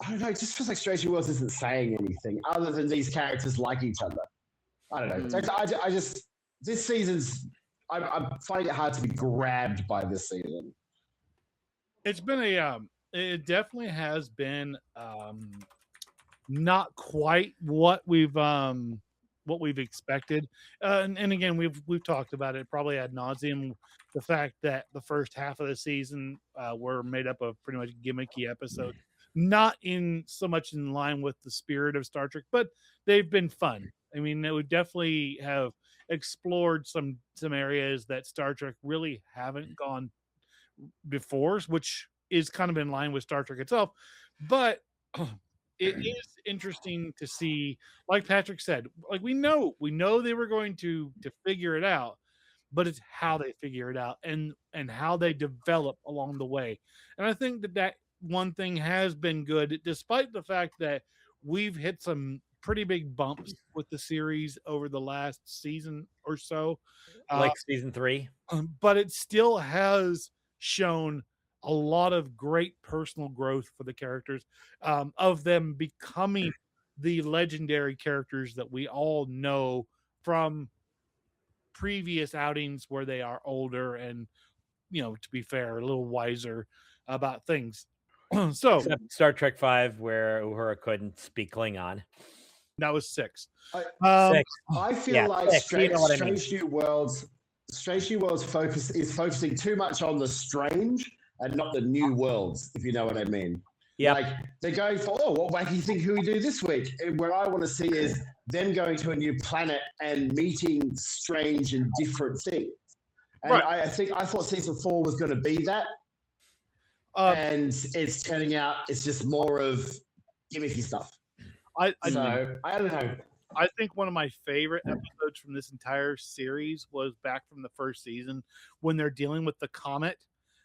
I don't know, it just feels like Strange New Worlds isn't saying anything other than these characters like each other. I don't know. I just this season's, I'm finding it hard to be grabbed by this season. It's been it definitely has been not quite what we've expected, and again we've talked about it probably ad nauseum. The fact that the first half of the season were made up of pretty much gimmicky episodes, not in so much in line with the spirit of Star Trek, but they've been fun. I mean, we definitely have explored some areas that Star Trek really haven't gone before, which is kind of in line with Star Trek itself. But it is interesting to see, like Patrick said, like we know they were going to figure it out, but it's how they figure it out and how they develop along the way. And I think that one thing has been good, despite the fact that we've hit some pretty big bumps with the series over the last season or so, like season 3. But it still has shown a lot of great personal growth for the characters, of them becoming the legendary characters that we all know from previous outings where they are older and, to be fair, a little wiser about things. So Except Star Trek V, where Uhura couldn't speak Klingon. that was 6. Six. I feel Yeah, like six, you know what I mean. Strange New Worlds is focusing too much on the strange and not the new worlds, if you know what I mean. Yeah. Like they're going for, what wacky thing can we do this week? And what I want to see is them going to a new planet and meeting strange and different things. And Right. I thought season 4 was going to be that. And it's turning out it's just more of gimmicky stuff. I don't know. I think one of my favorite episodes from this entire series was back from the first season when they're dealing with the comet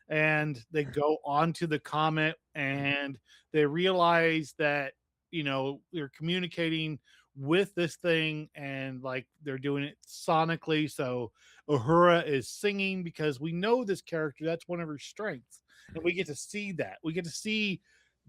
and they go onto the comet and they realize that, they're communicating with this thing and like they're doing it sonically. So Uhura is singing because we know this character, that's one of her strengths. And we get to see that. We get to see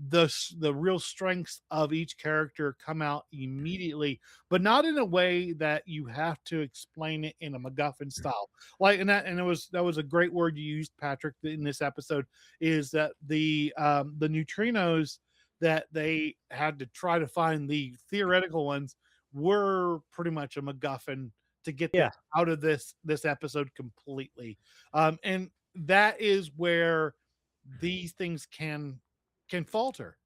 the real strengths of each character come out immediately, but not in a way that you have to explain it in a MacGuffin style. That was a great word you used, Patrick, in this episode, is that the neutrinos that they had to try to find, the theoretical ones, were pretty much a MacGuffin to get them out of this episode completely. And that is where these things can falter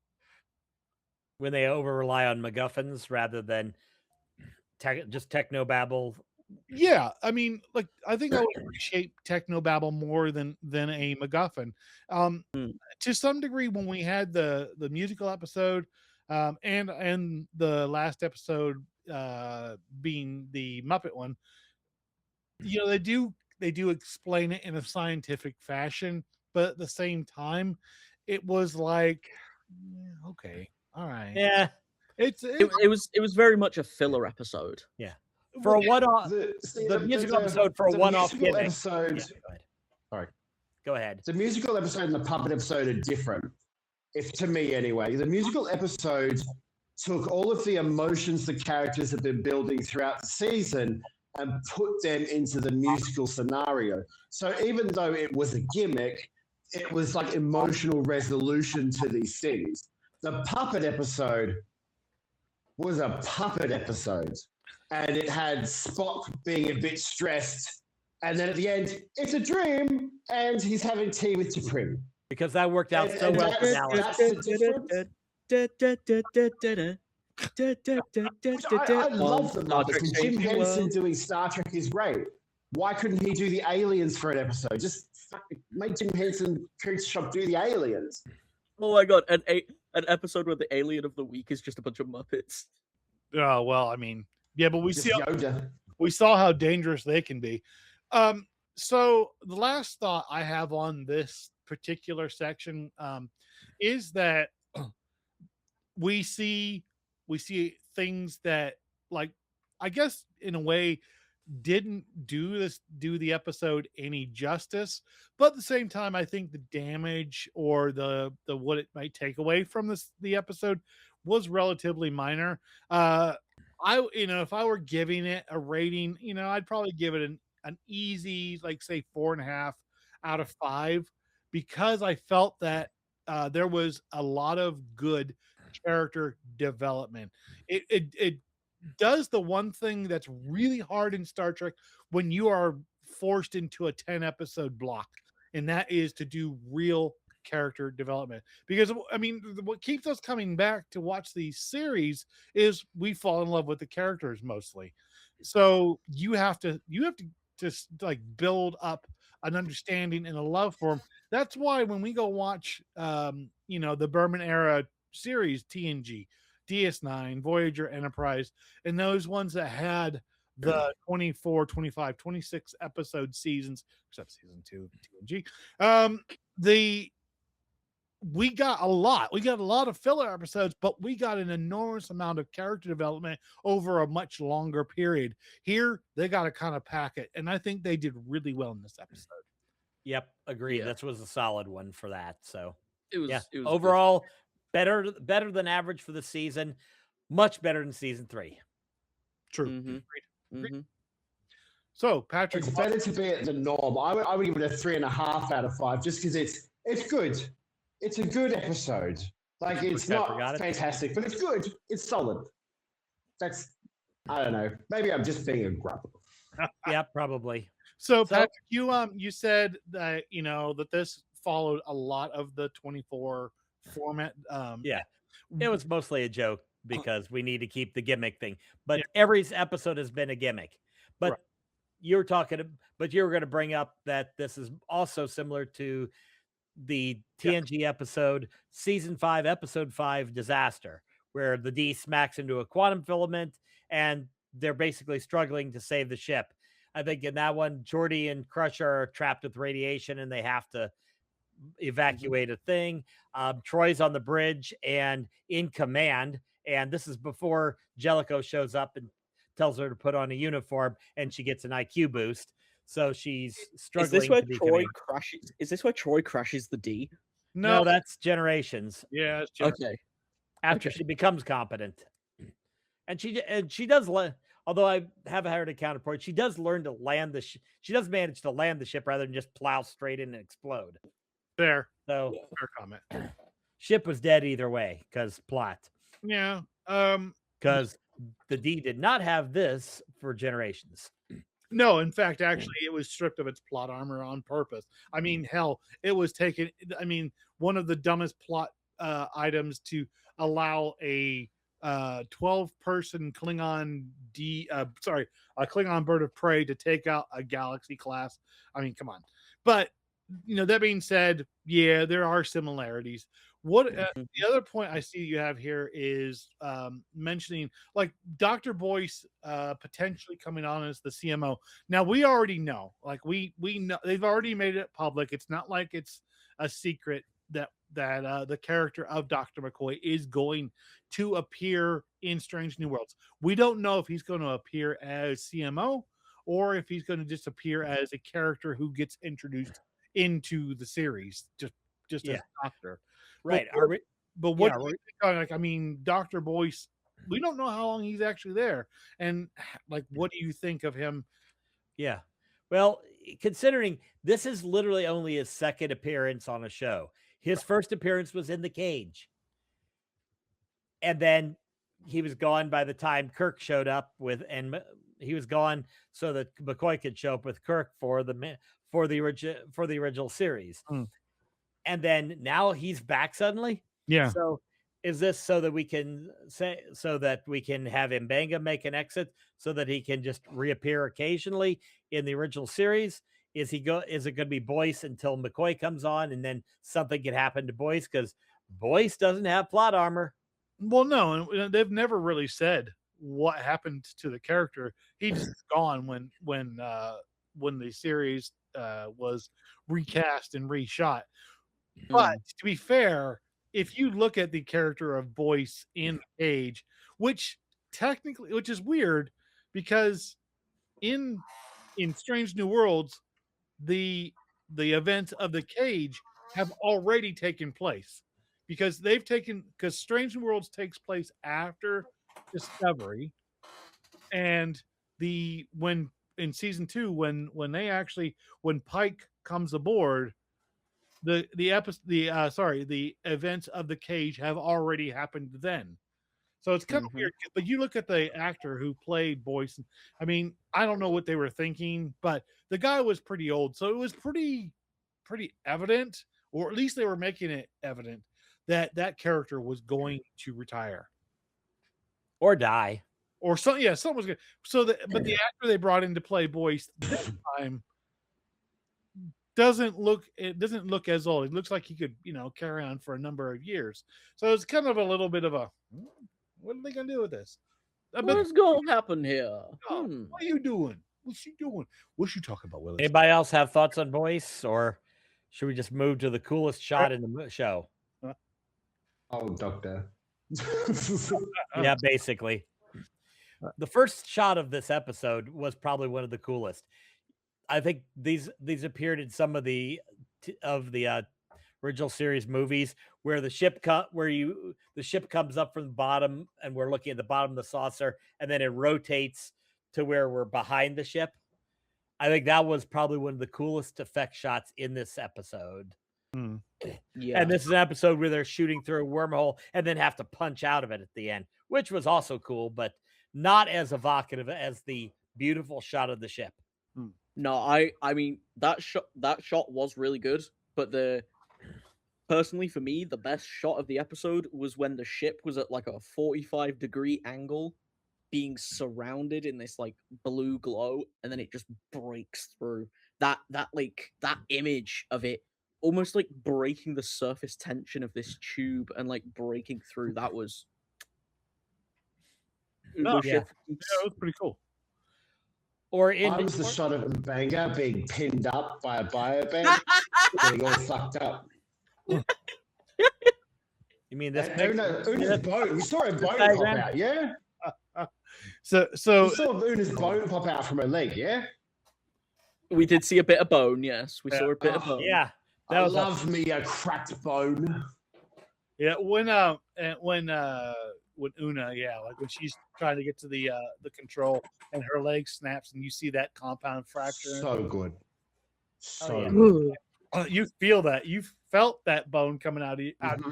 when they over rely on MacGuffins rather than just technobabble. Yeah, I mean, like I think I would appreciate technobabble more than a MacGuffin. To some degree, when we had the musical episode, and the last episode being the Muppet one, they do explain it in a scientific fashion, but at the same time, it was like, okay, all right, Yeah, it was very much a filler episode. Yeah, for a one-off, the musical episode for a one-off gimmick. Episode. Yeah, go ahead. Sorry, go ahead. The musical episode and the puppet episode are different. If to me, anyway, the musical episode took all of the emotions the characters have been building throughout the season and put them into the musical scenario. So even though it was a gimmick, it was like emotional resolution to these things. The puppet episode was a puppet episode, and it had Spock being a bit stressed, and then at the end, it's a dream, and he's having tea with T'Pring. Because that worked out so well for Dallas. That's the difference. I love the Muppets, and Jim Henson doing Star Trek is great. Why couldn't he do the aliens for an episode? Just make Jim Henson Shop do the aliens. Oh my god, an episode where the alien of the week is just a bunch of Muppets. Oh well, I mean, yeah, but we Yoda. saw how dangerous they can be. So the last thought I have on this particular section is that we see things that, like, I guess in a way didn't do the episode any justice, but at the same time I think the damage or the what it might take away from the episode was relatively minor. If I were giving it a rating, I'd probably give it an easy, like, say 4.5 out of 5, because I felt that there was a lot of good character development. It does the one thing that's really hard in Star Trek when you are forced into a 10 episode block, and that is to do real character development. Because I mean, what keeps us coming back to watch these series is we fall in love with the characters mostly. So you have to just like build up an understanding and a love for them. That's why when we go watch the Berman era series, TNG, DS9, Voyager, Enterprise, and those ones that had the 24, 25, 26 episode seasons, except season 2 TNG, we got a lot of filler episodes, but we got an enormous amount of character development over a much longer period. Here they got to kind of pack it, and I think they did really well in this episode. Yep, agreed. Yeah. This was a solid one for that. So It was. yeah, It was overall better than average for the season. Much better than season 3. True. Mm-hmm. Agreed. Mm-hmm. So, Patrick, It's better to be at the norm. I would give it a 3.5 out of 5, just because it's good. It's a good episode. Like, it's not fantastic, but it's good. It's solid. I don't know. Maybe I'm just being a grump. Yeah, probably. So, Patrick, you said that that this followed a lot of the 24 format. Yeah, it was mostly a joke because we need to keep the gimmick thing. But Yeah. every episode has been a gimmick. But Right. you were going to bring up that this is also similar to the TNG episode, season 5, episode 5, Disaster, where the D smacks into a quantum filament and they're basically struggling to save the ship. I think in that one, Geordi and Crusher are trapped with radiation and they have to evacuate a thing. Troy's on the bridge and in command. And this is before Jellicoe shows up and tells her to put on a uniform and she gets an IQ boost. So she's struggling. Is this where Troy crashes? Is this where Troy crashes the D? No, that's Generations. Yeah, it's okay. After she becomes competent, and she does. Although I have heard a counterpoint, she does learn to land the. She does manage to land the ship rather than just plow straight in and explode. Fair. So fair comment. Ship was dead either way because plot. Yeah. Because the D did not have this for Generations. No, in fact, actually, it was stripped of its plot armor on purpose. I mean, hell, it was taken. I mean, one of the dumbest plot items to allow a 12-person Klingon a Klingon bird of prey to take out a Galaxy class. I mean, come on. But that being said, yeah, there are similarities. What the other point I see you have here is mentioning like Dr. Boyce potentially coming on as the CMO. Now we already know, like we know they've already made it public. It's not like it's a secret that the character of Dr. McCoy is going to appear in Strange New Worlds. We don't know if he's going to appear as CMO or if he's going to just appear as a character who gets introduced into the series, just as a doctor. Right. But what do you think? Like, I mean, Dr. Boyce, we don't know how long he's actually there. And like, what do you think of him? Yeah. Well, considering this is literally only his second appearance on a show. His first appearance was in the cage. And then he was gone by the time Kirk showed up and he was gone so that McCoy could show up with Kirk for the original series. And then now he's back suddenly. Yeah. So is this so that we can have M'Benga make an exit so that he can just reappear occasionally in the original series? Is it going to be Boyce until McCoy comes on and then something can happen to Boyce because Boyce doesn't have plot armor? Well, no, and they've never really said what happened to the character. He's gone when the series was recast and reshot. But to be fair, if you look at the character of Boyce in the cage, which is weird because in Strange New Worlds, the events of the cage have already taken place because Strange New Worlds takes place after Discovery, and when in season 2 when Pike comes aboard, the events of the cage have already happened then. So it's kind of weird. But you look at the actor who played Boyce. I mean, I don't know what they were thinking, but the guy was pretty old. So it was pretty evident, or at least they were making it evident that character was going to retire. Or die. Or something. Yeah, something was good. But the actor they brought in to play Boyce this time doesn't look as old. It looks like he could, carry on for a number of years. So it's kind of a little bit of a, what are they gonna do with this? What's going to happen here? What are you doing? What's she doing? What's she talking about, Willis? Anybody else have thoughts on Boyce, or should we just move to the coolest shot in the show? Oh, Doctor. Yeah, basically. The first shot of this episode was probably one of the coolest. I think these appeared in some of the original series movies where the ship the ship comes up from the bottom and we're looking at the bottom of the saucer and then it rotates to where we're behind the ship. I think that was probably one of the coolest effect shots in this episode. Yeah. And this is an episode where they're shooting through a wormhole and then have to punch out of it at the end, which was also cool, but not as evocative as the beautiful shot of the ship. No, I mean that shot was really good, but personally for me, the best shot of the episode was when the ship was at like a 45-degree angle, being surrounded in this like blue glow, and then it just breaks through. That image of it almost like breaking the surface tension of this tube and like breaking through. That was No, yeah. it was pretty cool. Or in I was the shot of Mbanga being pinned up by a biobag, getting all fucked up. You mean this? Una's boat. We saw her boat pop out, yeah? So We saw Una's boat pop out from her leg, yeah? We did see a bit of bone, yes. We saw a bit of bone. Yeah. I love me a cracked bone. Yeah, when Una, like when she's trying to get to the control and her leg snaps and you see that compound fracture. So good. So yeah. good. You feel that. You felt that bone coming out of your leg.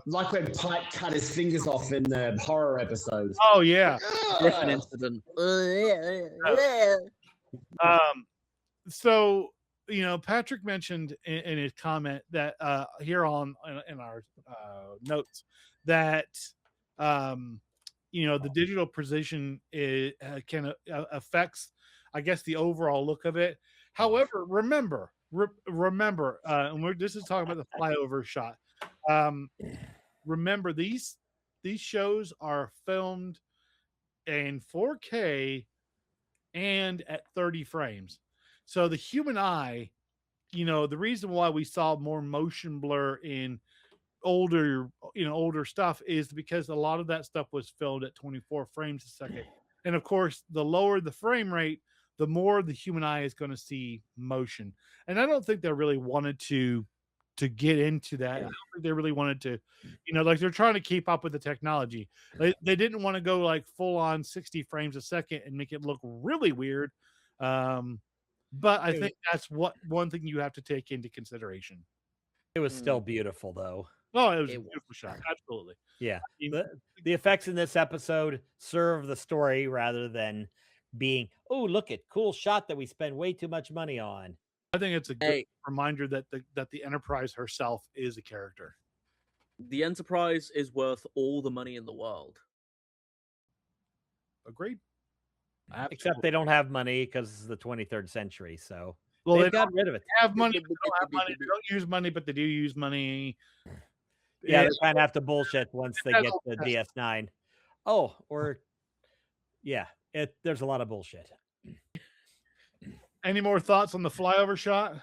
Like when Pike cut his fingers off in the horror episode. Oh yeah. Different incident. So Patrick mentioned in his comment that here in our notes that the digital precision can affects, I guess, the overall look of it. However, remember, and this is talking about the flyover shot. Remember, these shows are filmed in 4K and at 30 frames. So the human eye, the reason why we saw more motion blur in older stuff is because a lot of that stuff was filmed at 24 frames a second. And of course, the lower the frame rate, the more the human eye is going to see motion. And I don't think they really wanted to get into that. I don't think they really wanted to, like they're trying to keep up with the technology. They didn't want to go like full on 60 frames a second and make it look really weird. But I think that's one thing you have to take into consideration. It was still beautiful, though. Oh, it was a beautiful shot. Absolutely. Yeah. The effects in this episode serve the story rather than being, oh, look at cool shot that we spend way too much money on. I think it's a good reminder that the Enterprise herself is a character. The Enterprise is worth all the money in the world. Agreed. Absolutely. Except they don't have money because it's the 23rd century. So they got rid of it. Have money, but they don't have money. They don't use money, but they do use money. Yeah, they kind of have to bullshit once they get the DS9. Oh, or yeah, there's a lot of bullshit. Any more thoughts on the flyover shot?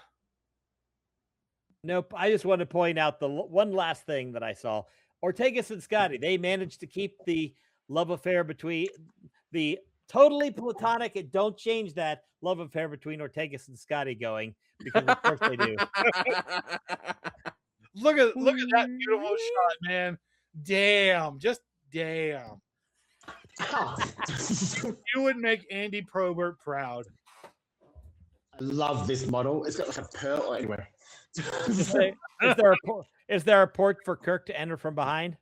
Nope. I just want to point out the one last thing that I saw. Ortegas and Scotty, they managed to keep the love affair between the totally platonic and don't change that love affair between Ortegas and Scotty going, because of course they do. Look at that beautiful shot, man. Damn, just damn. You would make Andy Probert proud. I love this model. It's got like a pearl anyway. Is there a port for Kirk to enter from behind?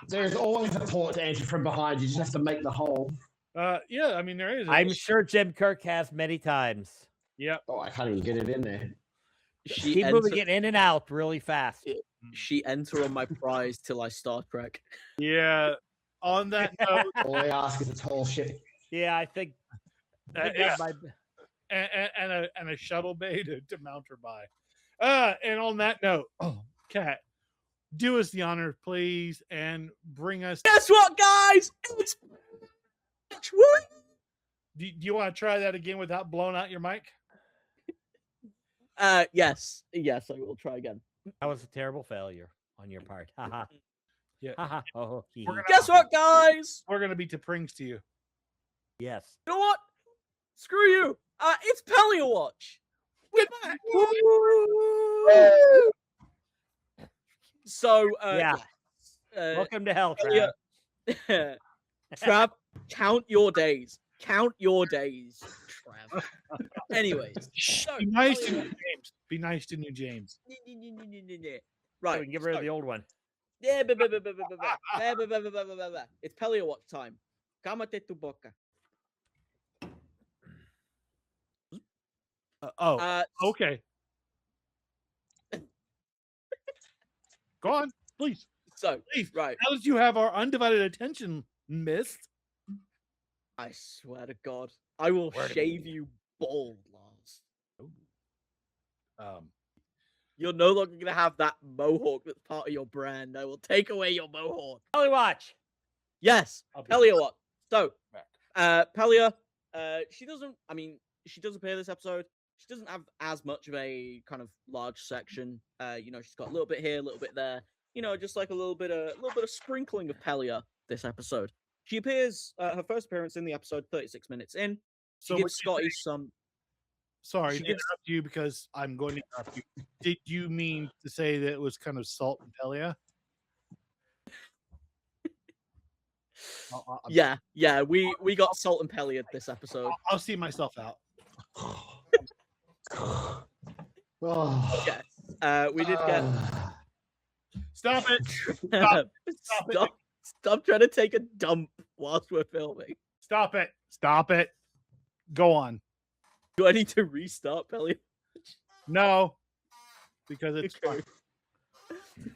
There's always a port to enter from behind. You just have to make the hole. Yeah, I mean there is. I'm sure Jim Kirk has many times. Yeah. Oh, I can't even get it in there. Keep moving it in and out really fast. She enter on my prize till I Star Trek. Yeah. On that note, all I ask is a tall ship. Yeah, I think. And a shuttle bay to mount her by. And on that note, Kat, do us the honor, please, and bring us. Guess what, guys? It's do you want to try that again without blowing out your mic? Yes, I will try again. That was a terrible failure on your part. Haha. Yeah. Haha. Oh, Guess what, guys? We're gonna be to Prings to you. Yes. You know what? Screw you. It's Paleo Watch. We're back. So, Yeah. yes. Welcome to hell, Trav. Trav, count your days. Count your days, Trav. Anyways, so, Be nice to you, James. Be nice to you, James. Right. So we can get rid of the old one. Yeah, it's Paleo Watch time. Cámate tu boca. Okay. Go on, please. So, Please. right. Now that you have our undivided attention, Miss. I swear to God, I will shave you bald, Lars. You're no longer going to have that mohawk that's part of your brand. I will take away your mohawk. Pelly Watch. Yes, Pelia Watch. So, Pelia, she doesn't appear this episode. She doesn't have as much of a kind of large section. She's got a little bit here, a little bit there. Just like a little bit of sprinkling of Pelia this episode. She appears, her first appearance in the episode, 36 minutes in. She gives Scotty some... Sorry to interrupt you because I'm going to interrupt you. Did you mean to say that it was kind of Salt and Pelia? Yeah, we got Salt and Pelia this episode. I'll see myself out. Yes, we did get... Stop it! Stop trying to take a dump whilst we're filming. Stop it! Stop it! Go on. Do I need to restart, Pelia? No, because it's fun.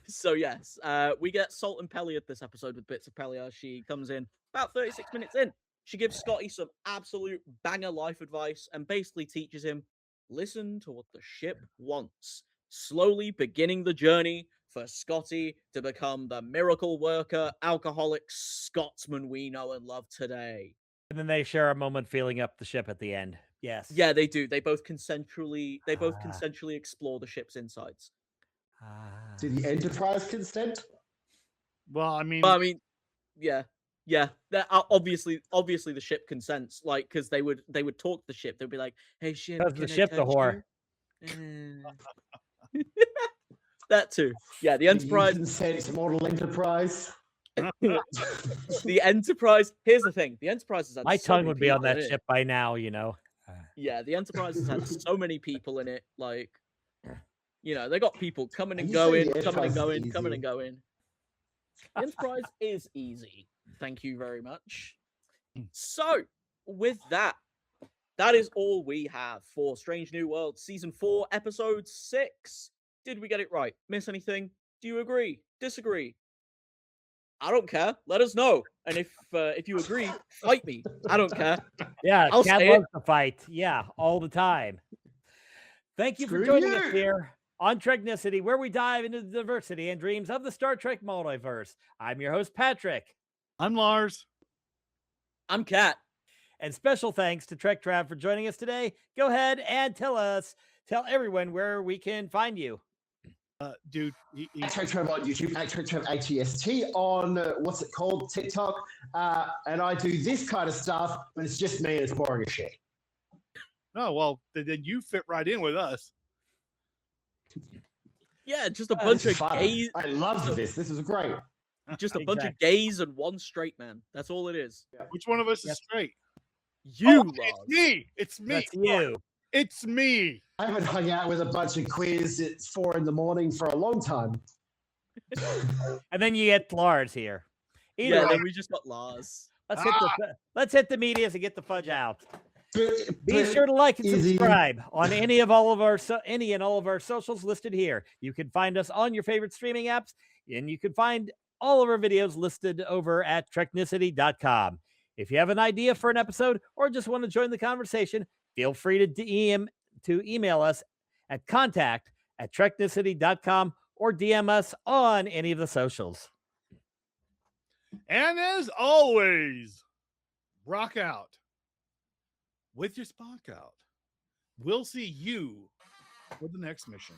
So yes, we get Salt and Pelia this episode with bits of Pelia. She comes in about 36 minutes in. She gives Scotty some absolute banger life advice and basically teaches him, listen to what the ship wants. Slowly beginning the journey for Scotty to become the miracle worker, alcoholic Scotsman we know and love today. And then they share a moment feeling up the ship at the end. Yes. Yeah, they do. They both consensually explore the ship's insides. Did the Enterprise consent? Well, I mean, yeah. That obviously the ship consents, like, because they would talk to the ship. They'd be like, "Hey, ship, because the ship's a whore." That too. Yeah, the Enterprise consent model Enterprise. The Enterprise. Here's the thing: the Enterprise has had my tongue would be on that ship ship by now, Yeah, the Enterprise has had so many people in it. Like, they got people coming and going, coming and going, coming and going. The Enterprise is easy. Thank you very much. So, with that is all we have for Strange New Worlds Season 4, Episode 6. Did we get it right? Miss anything? Do you agree? Disagree? I don't care. Let us know. And if you agree, fight me. I don't care. Yeah, I'll Cat say loves to fight. Yeah, all the time. Thank you for joining us here on Treknicity, where we dive into the diversity and dreams of the Star Trek multiverse. I'm your host, Patrick. I'm Lars. I'm Kat. And special thanks to Trek Trav for joining us today. Go ahead and tell everyone where we can find you. Dude, Trek Trav on YouTube, Trek Trav ATST on what's it called, TikTok, and I do this kind of stuff, but it's just me and it's boring as shit. Oh well, then you fit right in with us. Yeah, just a bunch of gays. I love this. This is great. Just a bunch of gays and one straight man. That's all it is. Yeah. Which one of us is straight? You, Lars. It's me. It's me. That's you. It's me. I haven't hung out with a bunch of queers at 4 a.m. for a long time. And then you get Lars here. Either way, we just got Lars. Let's hit the medias and get the fudge out. Be sure to like and subscribe on any and all of our socials listed here. You can find us on your favorite streaming apps, and you can find all of our videos listed over at Treknicity.com. If you have an idea for an episode or just want to join the conversation, feel free to email us at contact@Treknicity.com or DM us on any of the socials. And as always, rock out with your Spock out. We'll see you for the next mission.